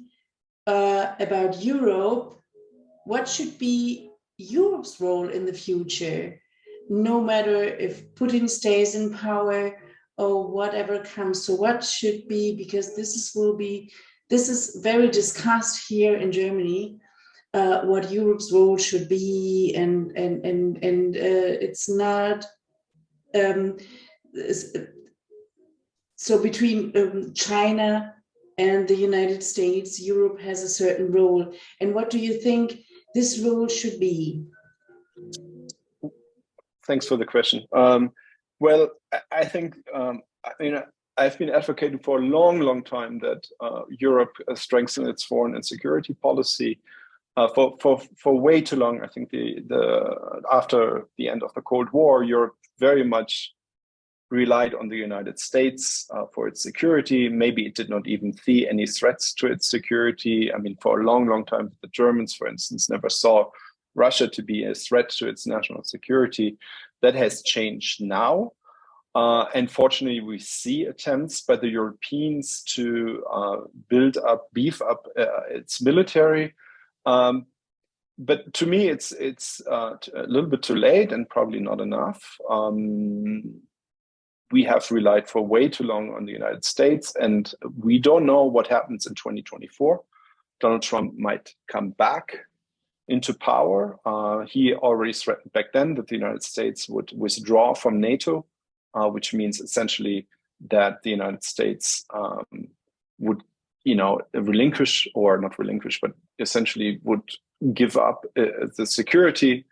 about Europe? What should be Europe's role in the future, no matter if Putin stays in power or whatever comes? So what should be, because this is very discussed here in Germany, what Europe's role should be, and it's not so between China and the United States, Europe has a certain role. And what do you think this role should be? Thanks for the question. Well, I think, I've been advocating for a long time that Europe strengthen its foreign and security policy for way too long. I think after the end of the Cold War, Europe very much relied on the United States for its security. Maybe it did not even see any threats to its security. I mean, for a long time, the Germans, for instance, never saw Russia to be a threat to its national security. That has changed now. And fortunately, we see attempts by the Europeans to beef up its military. But to me, it's a little bit too late and probably not enough. We have relied for way too long on the United States, and we don't know what happens in 2024. Donald Trump might come back into power. He already threatened back then that the United States would withdraw from NATO, which means essentially that the United States would, relinquish, or not relinquish, but essentially would give up the security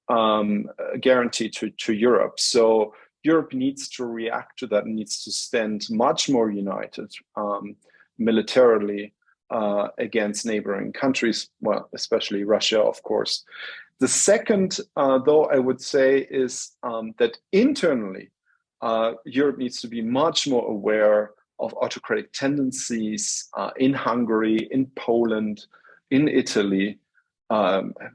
guarantee to Europe. So Europe needs to react to that and needs to stand much more united militarily against neighboring countries, well, especially Russia, of course. The second, though, I would say is that internally, Europe needs to be much more aware of autocratic tendencies in Hungary, in Poland, in Italy,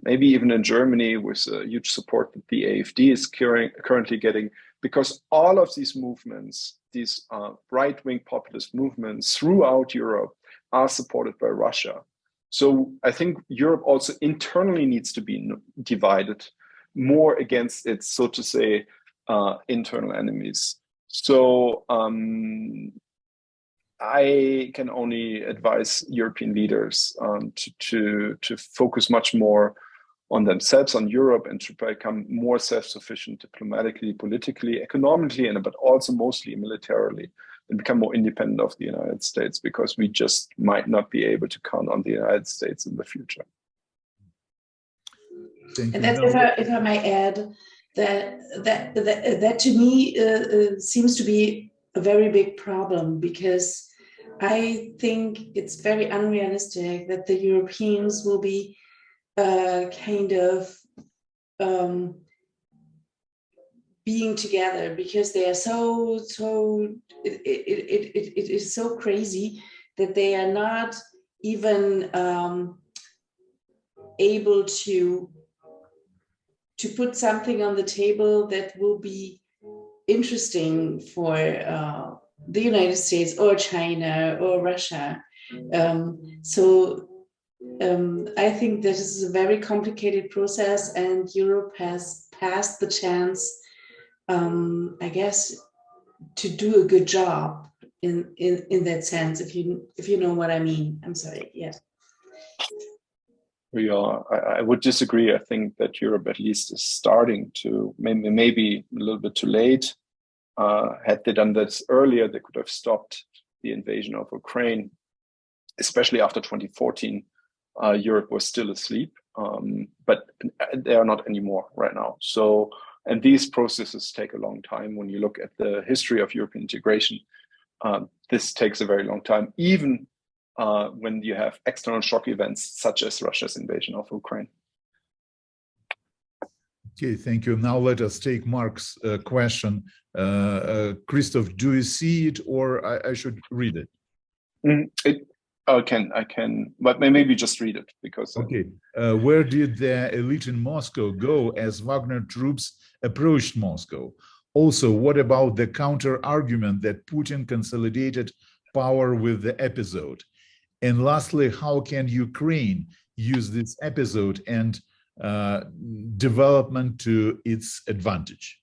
maybe even in Germany, with huge support that the AfD is currently getting, because all of these movements, these right-wing populist movements throughout Europe, are supported by Russia. So I think Europe also internally needs to be divided more against its, so to say, internal enemies. So I can only advise European leaders to focus much more on themselves, on Europe, and to become more self-sufficient diplomatically, politically, economically, but also mostly militarily, and become more independent of the United States, because we just might not be able to count on the United States in the future. And that's, if I may add, that to me seems to be a very big problem, because I think it's very unrealistic that the Europeans will be kind of being together, because they are so it is so crazy that they are not even able to put something on the table that will be interesting for the United States or China or Russia. I think this is a very complicated process, and Europe has passed the chance, I guess, to do a good job in that sense, if you know what I mean. I'm sorry. Yeah. I would disagree. I think that Europe at least is starting to, maybe a little bit too late. Had they done this earlier, they could have stopped the invasion of Ukraine, especially after 2014. Europe was still asleep, but they are not anymore right now. So, and these processes take a long time. When you look at the history of European integration, this takes a very long time, even when you have external shock events such as Russia's invasion of Ukraine. Okay, thank you. Now let us take Mark's question. Christoph, do you see it, or I should read it? I can, but maybe just read it because. Okay. Where did the elite in Moscow go as Wagner troops approached Moscow? Also, what about the counter argument that Putin consolidated power with the episode? And lastly, how can Ukraine use this episode and development to its advantage?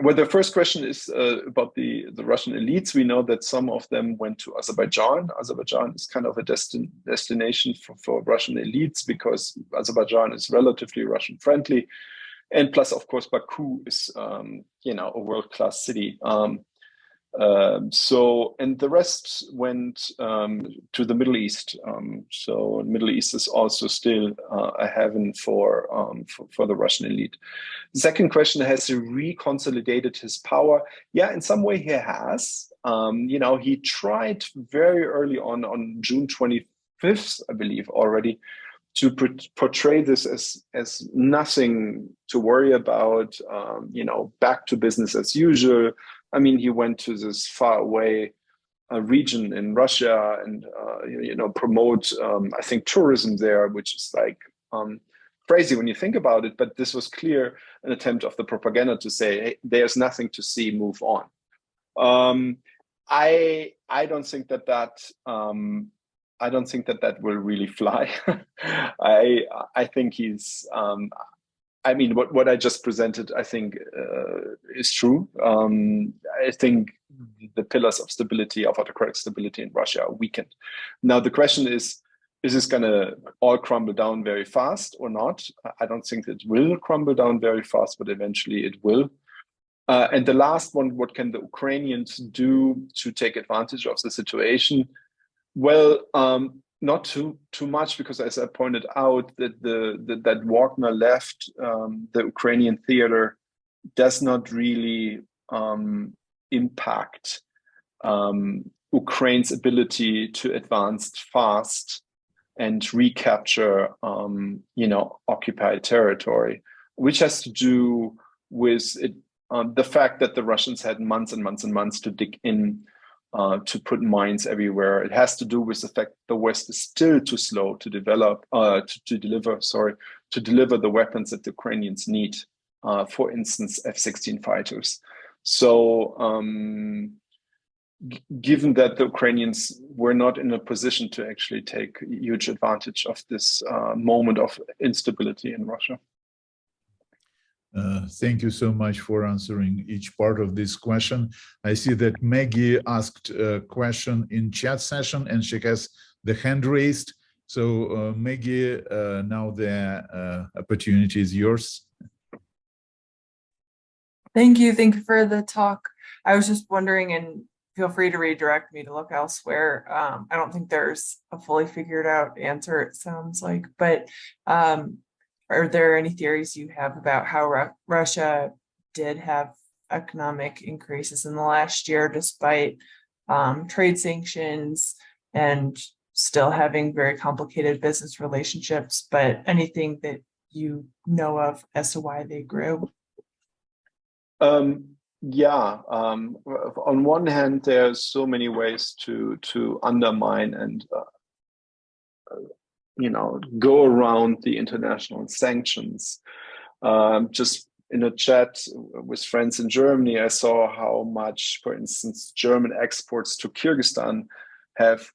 Well, the first question is about the Russian elites. We know that some of them went to Azerbaijan. Azerbaijan is kind of a destination for Russian elites because Azerbaijan is relatively Russian friendly. And plus, of course, Baku is, a world-class city. And the rest went to the Middle East. So the Middle East is also still a heaven for the Russian elite. The second question, has he reconsolidated his power? Yeah, in some way he has. He tried very early on June 25th, I believe, already, to portray this as nothing to worry about, back to business as usual. I mean, he went to this far away region in Russia and, promote, I think, tourism there, which is like crazy when you think about it. But this was clear an attempt of the propaganda to say, hey, there's nothing to see, move on. I don't think that will really fly. I think he's. What I just presented, I think, is true. I think the pillars of stability, of autocratic stability in Russia are weakened. Now, the question is this going to all crumble down very fast or not? I don't think it will crumble down very fast, but eventually it will. And the last one, what can the Ukrainians do to take advantage of the situation? Well, not too much, because as I pointed out, that Wagner left the Ukrainian theater does not really impact Ukraine's ability to advance fast and recapture, occupied territory, which has to do with it, the fact that the Russians had months and months and months to dig in. To put mines everywhere. It has to do with the fact the West is still too slow to deliver the weapons that the Ukrainians need. For instance, F-16 fighters. So, given that the Ukrainians were not in a position to actually take huge advantage of this moment of instability in Russia. Thank you so much for answering each part of this question. I see that Maggie asked a question in chat session and she has the hand raised. So Maggie, now the opportunity is yours. Thank you. Thank you for the talk. I was just wondering, and feel free to redirect me to look elsewhere. I don't think there's a fully figured out answer, it sounds like, but are there any theories you have about how Russia did have economic increases in the last year, despite trade sanctions and still having very complicated business relationships, but anything that you know of as to why they grew? On one hand, there's so many ways to undermine and go around the international sanctions. Just in a chat with friends in Germany, I saw how much, for instance, German exports to Kyrgyzstan have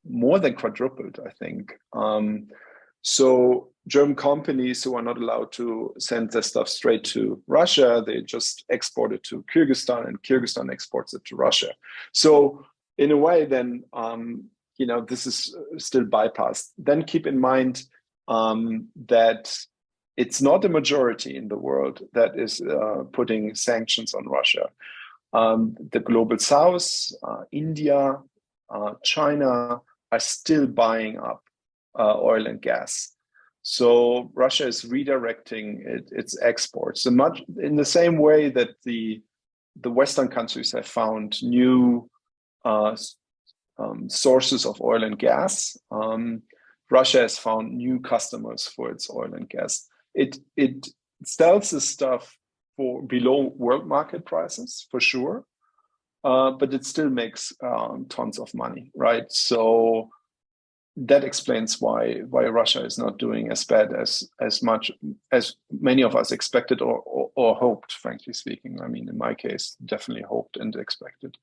more than quadrupled, I think. So German companies who are not allowed to send their stuff straight to Russia, they just export it to Kyrgyzstan, and Kyrgyzstan exports it to Russia. So in a way, then, this is still bypassed. Then keep in mind that it's not a majority in the world that is putting sanctions on Russia. The global south, India, China are still buying up oil and gas. So Russia is redirecting its exports. So much in the same way that the Western countries have found new sources of oil and gas, Russia has found new customers for its oil and gas. It sells this stuff for below world market prices, for sure. but it still makes tons of money, right? So that explains why Russia is not doing as bad as much as many of us expected or hoped, frankly speaking. I mean, in my case, definitely hoped and expected.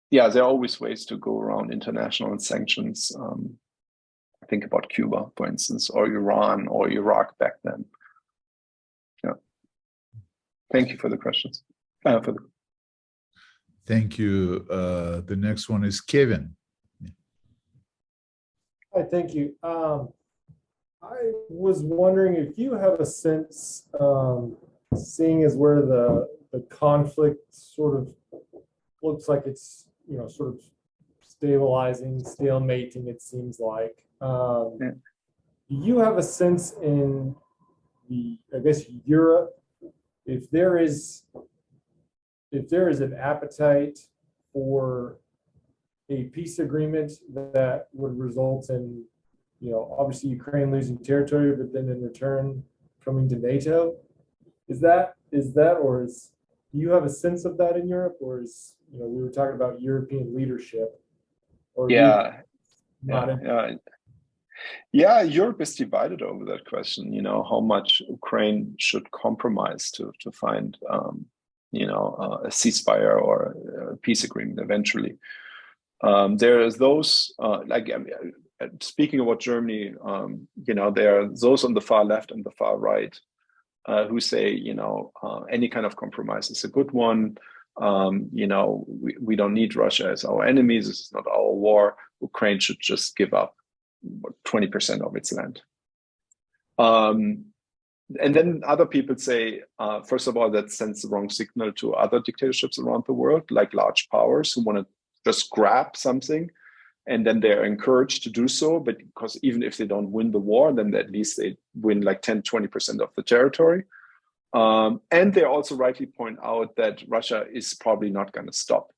Yeah, there are always ways to go around international sanctions. Think about Cuba, for instance, or Iran or Iraq back then. Yeah. Thank you for the questions. Thank you. The next one is Kevin. Hi, thank you. I was wondering if you have a sense, seeing as where the conflict sort of looks like it's, sort of stabilizing, stalemating, it seems like. Do you have a sense in I guess, Europe, if there is an appetite for a peace agreement that would result in, obviously Ukraine losing territory, but then in return coming to NATO? Do you have a sense of that in Europe, or we were talking about European leadership? Or Europe is divided over that question. How much Ukraine should compromise to find a ceasefire or a peace agreement eventually. There is those speaking about Germany, there are those on the far left and the far right who say, any kind of compromise is a good one. We don't need Russia as our enemies. This is not our war. Ukraine should just give up 20% of its land. And then other people say, first of all, that sends the wrong signal to other dictatorships around the world, like large powers who want to just grab something, and then they're encouraged to do so. But because even if they don't win the war, then at least they win like 10, 20% of the territory. And they also rightly point out that Russia is probably not going to stop.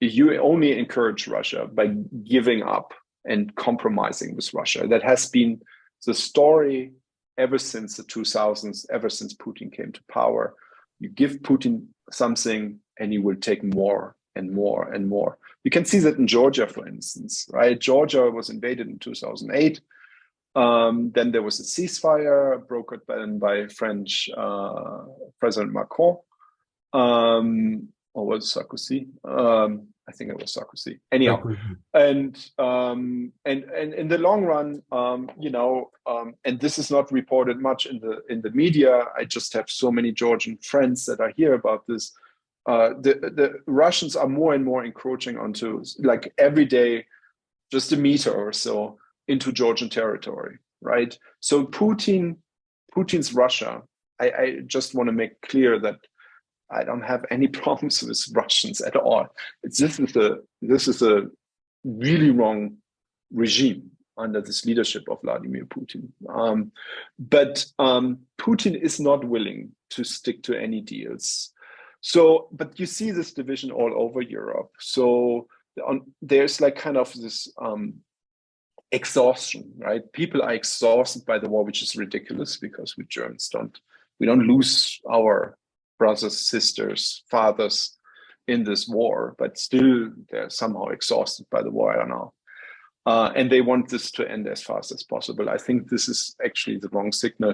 You only encourage Russia by giving up and compromising with Russia. That has been the story ever since the 2000s, ever since Putin came to power. You give Putin something and he will take more and more and more. You can see that in Georgia, for instance, right? Georgia was invaded in 2008. Then there was a ceasefire brokered by French President Macron, or was it Sarkozy? I think it was Sarkozy. Anyhow, and in the long run, and this is not reported much in the media. I just have so many Georgian friends that I hear about this. The Russians are more and more encroaching onto, like, every day, just a meter or so into Georgian territory, right? So Putin's Russia. I just want to make clear that I don't have any problems with Russians at all. This is a really wrong regime under this leadership of Vladimir Putin. But Putin is not willing to stick to any deals. So, but you see this division all over Europe. So there's like kind of this exhaustion, right? People are exhausted by the war, which is ridiculous because we Germans don't lose our brothers, sisters, fathers in this war, but still they're somehow exhausted by the war. I don't know. And they want this to end as fast as possible. I think this is actually the wrong signal.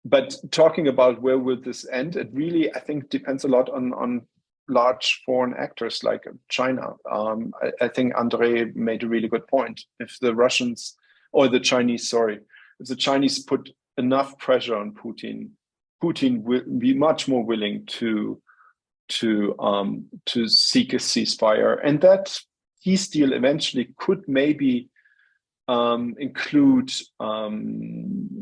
But talking about where will this end, it really, I think, depends a lot on large foreign actors like China. I think Andrei made a really good point. If the Russians, or the Chinese, if the Chinese put enough pressure on Putin, Putin will be much more willing to seek a ceasefire, and that peace deal eventually could maybe include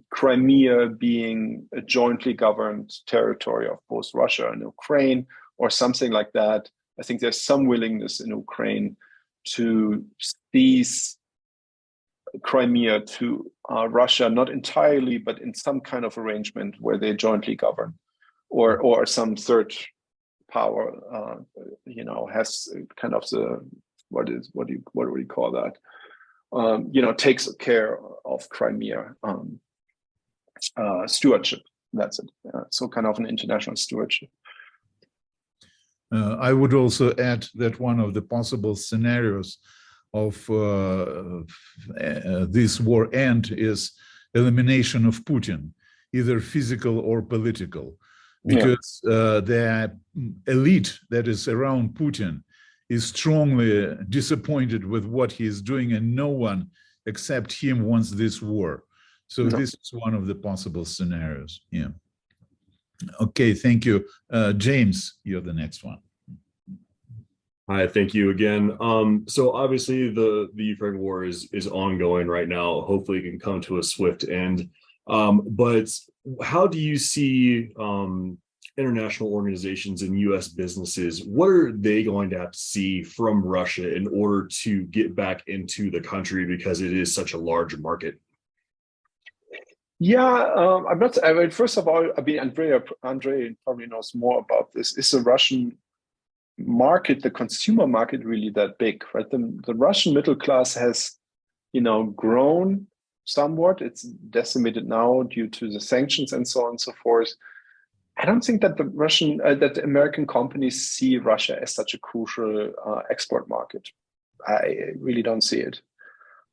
Crimea being a jointly governed territory of both Russia and Ukraine, or something like that. I think there's some willingness in Ukraine to seize Crimea to Russia, not entirely, but in some kind of arrangement where they jointly govern, or some third power, has kind of the what do we call that? Takes care of Crimea, stewardship. That's it. So kind of an international stewardship. I would also add that one of the possible scenarios of this war end is elimination of Putin, either physical or political, because the elite that is around Putin is strongly disappointed with what he is doing, and no one except him wants this war. So this is one of the possible scenarios. Yeah. Okay, thank you. James, you're the next one. Hi, thank you again. So obviously the Ukraine war is ongoing right now. Hopefully it can come to a swift end. But how do you see international organizations and US businesses, what are they going to have to see from Russia in order to get back into the country, because it is such a large market? Yeah, I'm not. I mean, first of all, I mean, Andrei probably knows more about this. Is the Russian market, the consumer market, really that big? Right, the Russian middle class has, grown somewhat. It's decimated now due to the sanctions and so on and so forth. I don't think that that American companies see Russia as such a crucial export market. I really don't see it.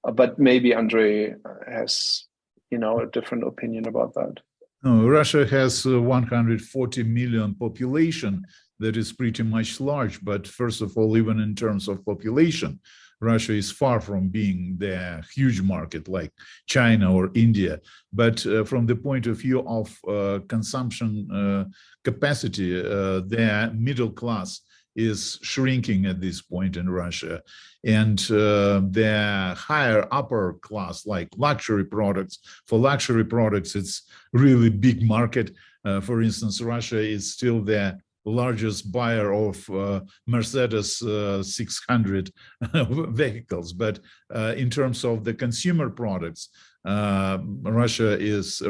But maybe Andrei has, a different opinion about that. No, Russia has 140 million population. That is pretty much large. But first of all, even in terms of population, Russia is far from being the huge market like China or India. But from the point of view of consumption capacity, the middle class is shrinking at this point in Russia. And the higher upper class, like luxury products, for luxury products, it's really big market. For instance, Russia is still the largest buyer of Mercedes 600 vehicles. But in terms of the consumer products, Russia's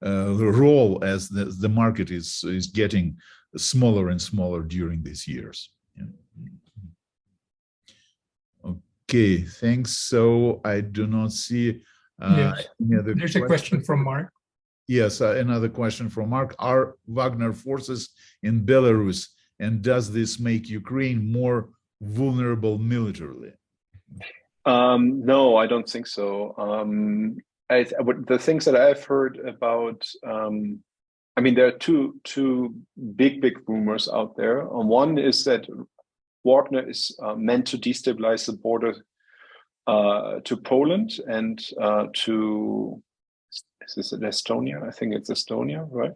role as the market is getting smaller and smaller during these years. Okay, thanks. So I do not see yes. any other There's a question from Mark. Yes, another question from Mark. Are Wagner forces in Belarus, and does this make Ukraine more vulnerable militarily? No, I don't think so. The things that I've heard about, I mean, there are two big rumors out there. One is that Wagner is meant to destabilize the border to Poland and to, is it Estonia? I think it's Estonia, right?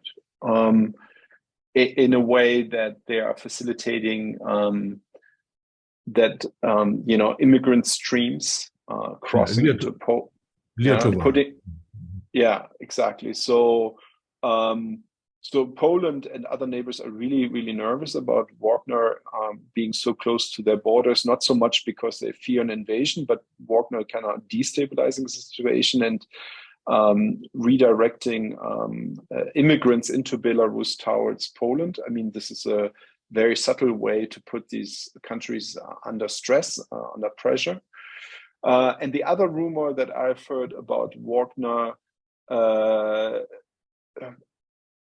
In a way that they are facilitating that immigrant streams crossing into Poland. Yeah, exactly. So so Poland and other neighbors are really nervous about Wagner being so close to their borders, not so much because they fear an invasion, but Wagner kind of destabilizing the situation and redirecting immigrants into Belarus towards Poland. I mean, this is a very subtle way to put these countries under stress, under pressure. And the other rumor that I've heard about Wagner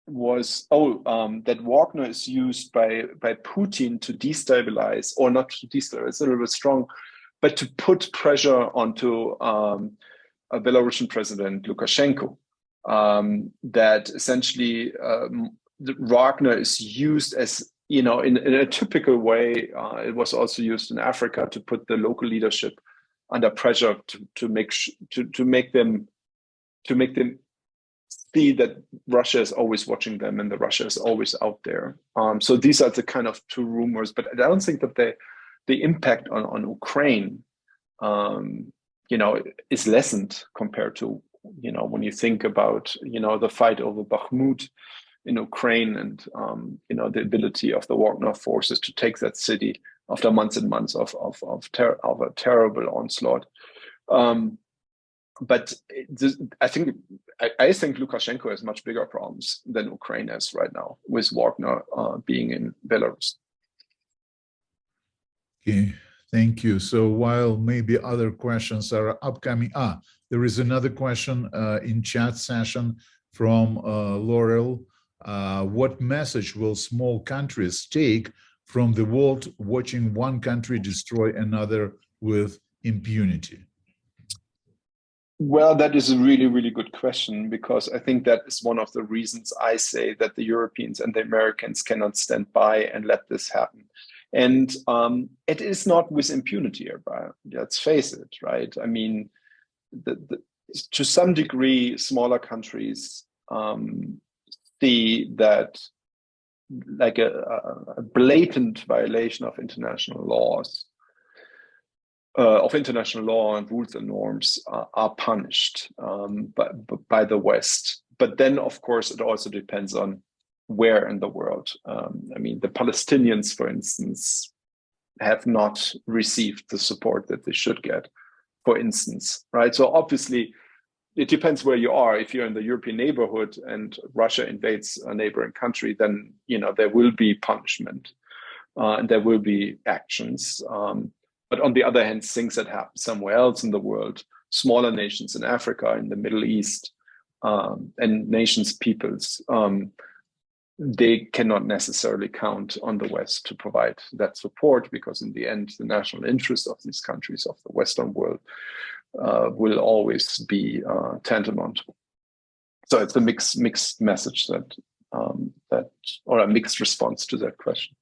was that Wagner is used by Putin to destabilize, or not to destabilize, it's a little bit strong, but to put pressure onto a Belarusian president, Lukashenko, that essentially Wagner is used as, in a typical way. It was also used in Africa to put the local leadership under pressure to make them see that Russia is always watching them and that Russia is always out there. So these are the kind of two rumors, but I don't think that the impact on Ukraine, is lessened compared to, when you think about, the fight over Bakhmut in Ukraine and, the ability of the Wagner forces to take that city after months and months of a terrible onslaught. But I think Lukashenko has much bigger problems than Ukraine has right now, with Wagner being in Belarus. Okay, thank you. So while maybe other questions are upcoming, there is another question in chat session from Laurel. what message will small countries take from the world watching one country destroy another with impunity? Well, that is a really, really good question, because I think that is one of the reasons I say that the Europeans and the Americans cannot stand by and let this happen. And it is not with impunity, let's face it, right? I mean, to some degree, smaller countries see that like a blatant violation of international laws, of international law and rules and norms are punished by the West. But then, of course, it also depends on where in the world. I mean, the Palestinians, for instance, have not received the support that they should get, for instance, right? So obviously, it depends where you are. If you're in the European neighborhood and Russia invades a neighboring country, then there will be punishment and there will be actions. But on the other hand, things that happen somewhere else in the world, smaller nations in Africa, in the Middle East, and nations, peoples, they cannot necessarily count on the West to provide that support, because in the end, the national interest of these countries of the Western world will always be tantamount. So it's a mixed message or a mixed response to that question.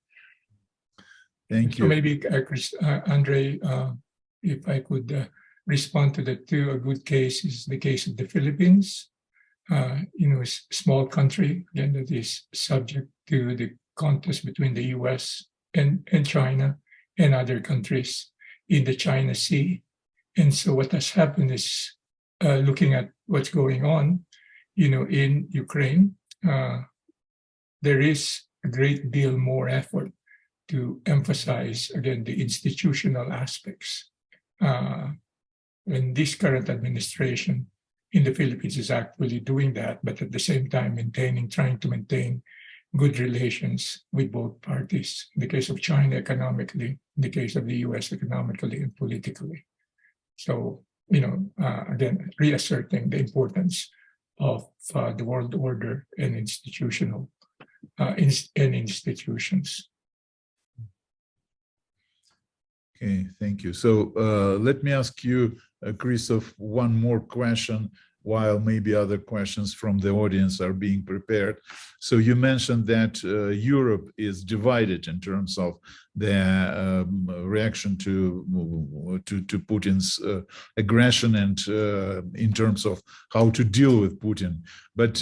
Thank you. So maybe, Andre, if I could respond to that too. A good case is the case of the Philippines. A small country, again, that is subject to the contest between the US and China and other countries in the China Sea. And so what has happened is, looking at what's going on, in Ukraine, there is a great deal more effort to emphasize, again, the institutional aspects. And this current administration in the Philippines is actually doing that, but at the same time trying to maintain good relations with both parties. In the case of China, economically; in the case of the US, economically and politically. So, again, reasserting the importance of the world order and institutions. Okay, thank you. So let me ask you, Christoph, one more question, while maybe other questions from the audience are being prepared. So you mentioned that Europe is divided in terms of the reaction to Putin's aggression and in terms of how to deal with Putin. But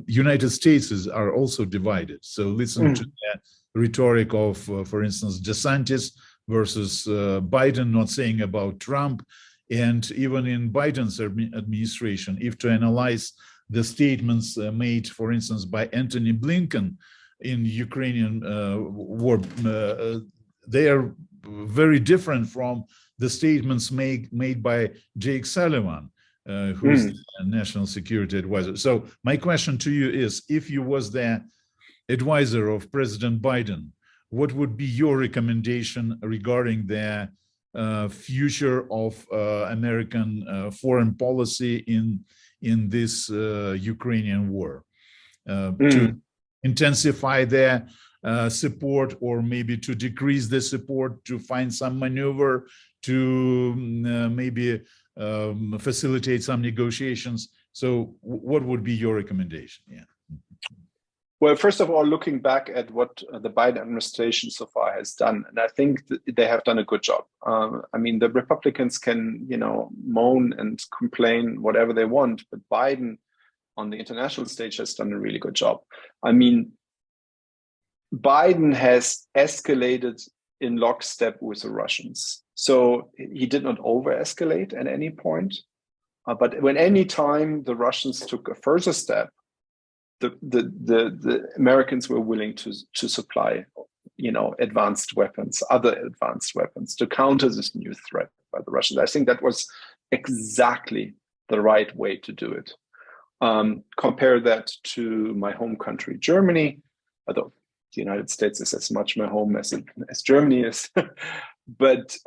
United States are also divided. So listen to the rhetoric of, for instance, DeSantis versus Biden, not saying about Trump. And even in Biden's administration, if to analyze the statements made, for instance, by Antony Blinken in Ukrainian war, they are very different from the statements made by Jake Sullivan, who is the national security advisor. So my question to you is, if you was the advisor of President Biden, what would be your recommendation regarding the future of American foreign policy in this Ukrainian war? To intensify their support, or maybe to decrease the support, to find some maneuver, to maybe facilitate some negotiations? So what would be your recommendation? Yeah. Well, first of all, looking back at what the Biden administration so far has done, and I think they have done a good job. I mean, the Republicans can, moan and complain whatever they want, but Biden on the international stage has done a really good job. I mean, Biden has escalated in lockstep with the Russians. So he did not over-escalate at any point. But when any time the Russians took a further step, the Americans were willing to supply, advanced weapons, other advanced weapons, to counter this new threat by the Russians. I think that was exactly the right way to do it. Compare that to my home country, Germany, although the United States is as much my home as Germany is. But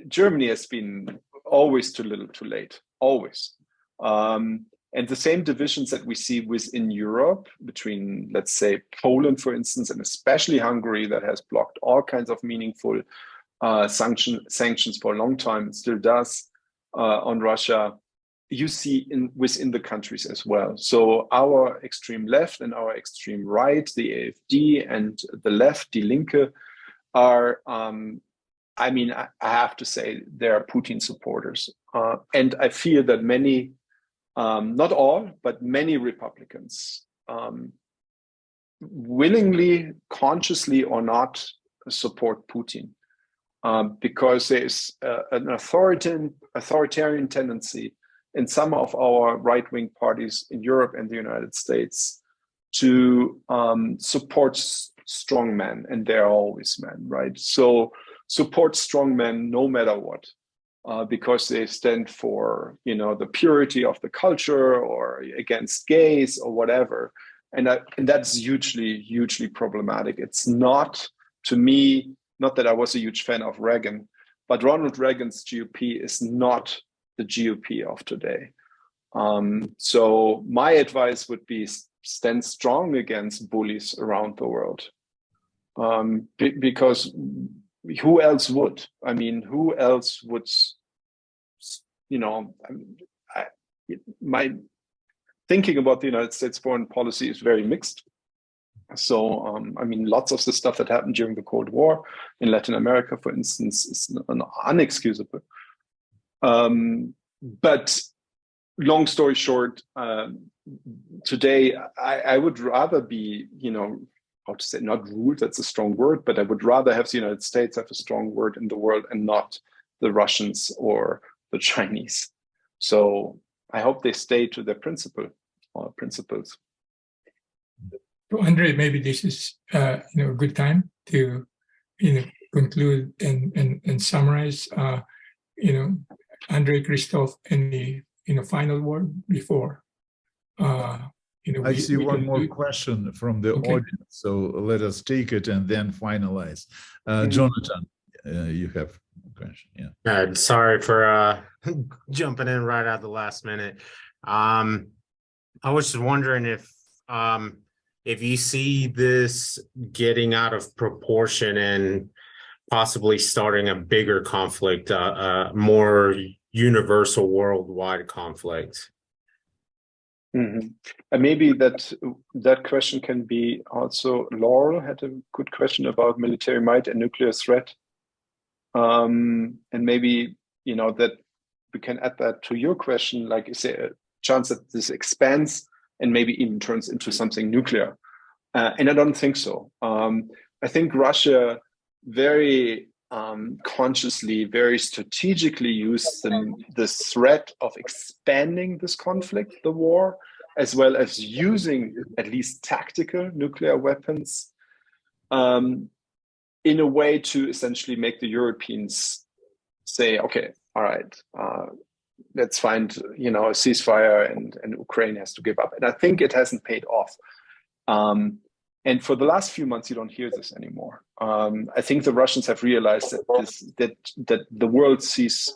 Germany has been always too little too late, always. And the same divisions that we see within Europe between, let's say, Poland, for instance, and especially Hungary, that has blocked all kinds of meaningful sanctions for a long time, and still does, on Russia, you see within the countries as well. So our extreme left and our extreme right, the AfD, and the left, Die Linke, are, I mean, I have to say, they are Putin supporters. And I fear that many, not all, but many Republicans willingly, consciously or not, support Putin because there is an authoritarian tendency in some of our right-wing parties in Europe and the United States to support strong men, and they're always men, right? So support strong men no matter what. Because they stand for, you know, the purity of the culture or against gays or whatever, and that's hugely problematic. It's not, to me, not that I was a huge fan of Reagan, but Ronald Reagan's GOP is not the GOP of today. So my advice would be stand strong against bullies around the world, because who else would? I mean, who else would? You know, my thinking about the United States foreign policy is very mixed. So, I mean, lots of the stuff that happened during the Cold War in Latin America, for instance, is unexcusable. But long story short, today I would rather be, you know, how to say, not ruled, that's a strong word, but I would rather have the United States have a strong word in the world and not the Russians or the Chinese. So I hope they stay to their principles. So Andre, maybe this is a good time to conclude and summarize. Andre, Christoph, any final word before? I see one more question from the audience, so let us take it and then finalize. Jonathan, you have a question. Yeah. Sorry for jumping in right at the last minute. I was just wondering if you see this getting out of proportion and possibly starting a bigger conflict, more universal worldwide conflict. Mm-hmm. And maybe that question can be also, Laurel had a good question about military might and nuclear threat. And maybe, that we can add that to your question, like you say, a chance that this expands and maybe even turns into something nuclear. And I don't think so. I think Russia very consciously, very strategically used the threat of expanding this conflict, the war, as well as using at least tactical nuclear weapons in a way to essentially make the Europeans say, okay, all right, let's find a ceasefire and Ukraine has to give up. And I think it hasn't paid off. And for the last few months, you don't hear this anymore. I think the Russians have realized that the world sees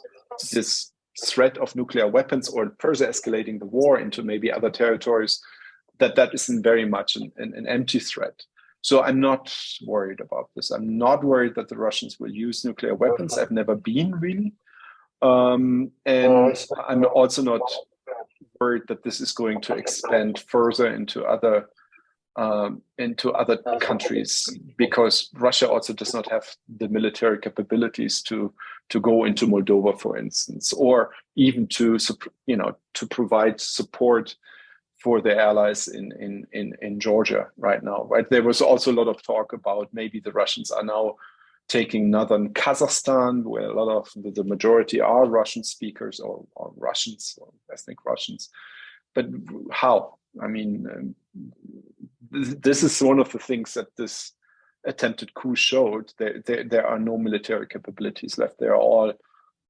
this threat of nuclear weapons or further escalating the war into maybe other territories, that isn't very much an empty threat. So I'm not worried about this. I'm not worried that the Russians will use nuclear weapons. I've never been really. And I'm also not worried that this is going to expand further into other countries, because Russia also does not have the military capabilities to go into Moldova, for instance, or even to provide support for their allies in Georgia right now. Right, there was also a lot of talk about maybe the Russians are now taking northern Kazakhstan, where a lot of the majority are Russian speakers or Russians, or ethnic Russians. But how? I mean, this is one of the things that this attempted coup showed. There are no military capabilities left. They are all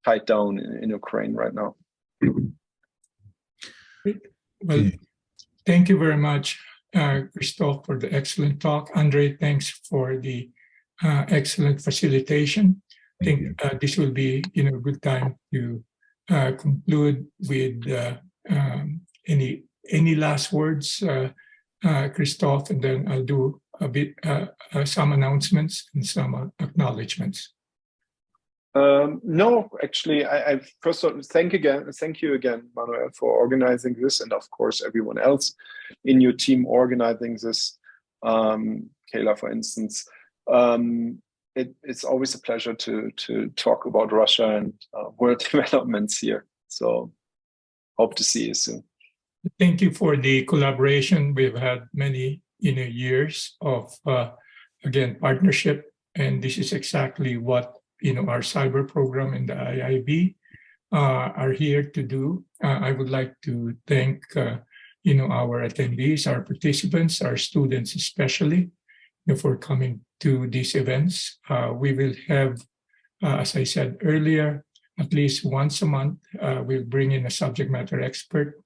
tied down in Ukraine right now. Well, thank you very much, Christoph, for the excellent talk. Andre, thanks for the excellent facilitation. I think this will be a good time to conclude with Any last words, Christoph, and then I'll do a bit some announcements and some acknowledgements. No, actually, I first of all, thank you again, Manuel, for organizing this, and of course everyone else in your team organizing this. Kayla, for instance. It's always a pleasure to talk about Russia and world developments here. So hope to see you soon. Thank you for the collaboration. We've had many years of again partnership, and this is exactly what our cyber program in the IIB are here to do. I would like to thank our attendees, our participants, our students especially, for coming to these events. We will have, as I said earlier, at least once a month, we'll bring in a subject matter expert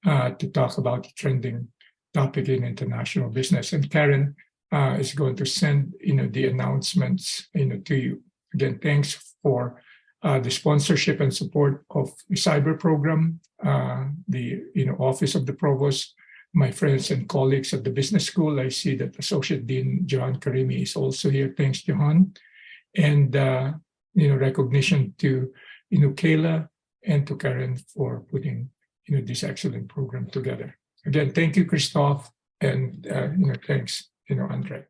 to talk about the trending topic in international business. And Karen is going to send the announcements to you. Again, thanks for the sponsorship and support of the cyber program, the Office of the Provost, my friends and colleagues at the business school. I see that Associate Dean Johan Karimi is also here. Thanks, Johan. And recognition to Kayla and to Karen for putting this excellent program together. Again, thank you, Christoph, and thanks, Andre.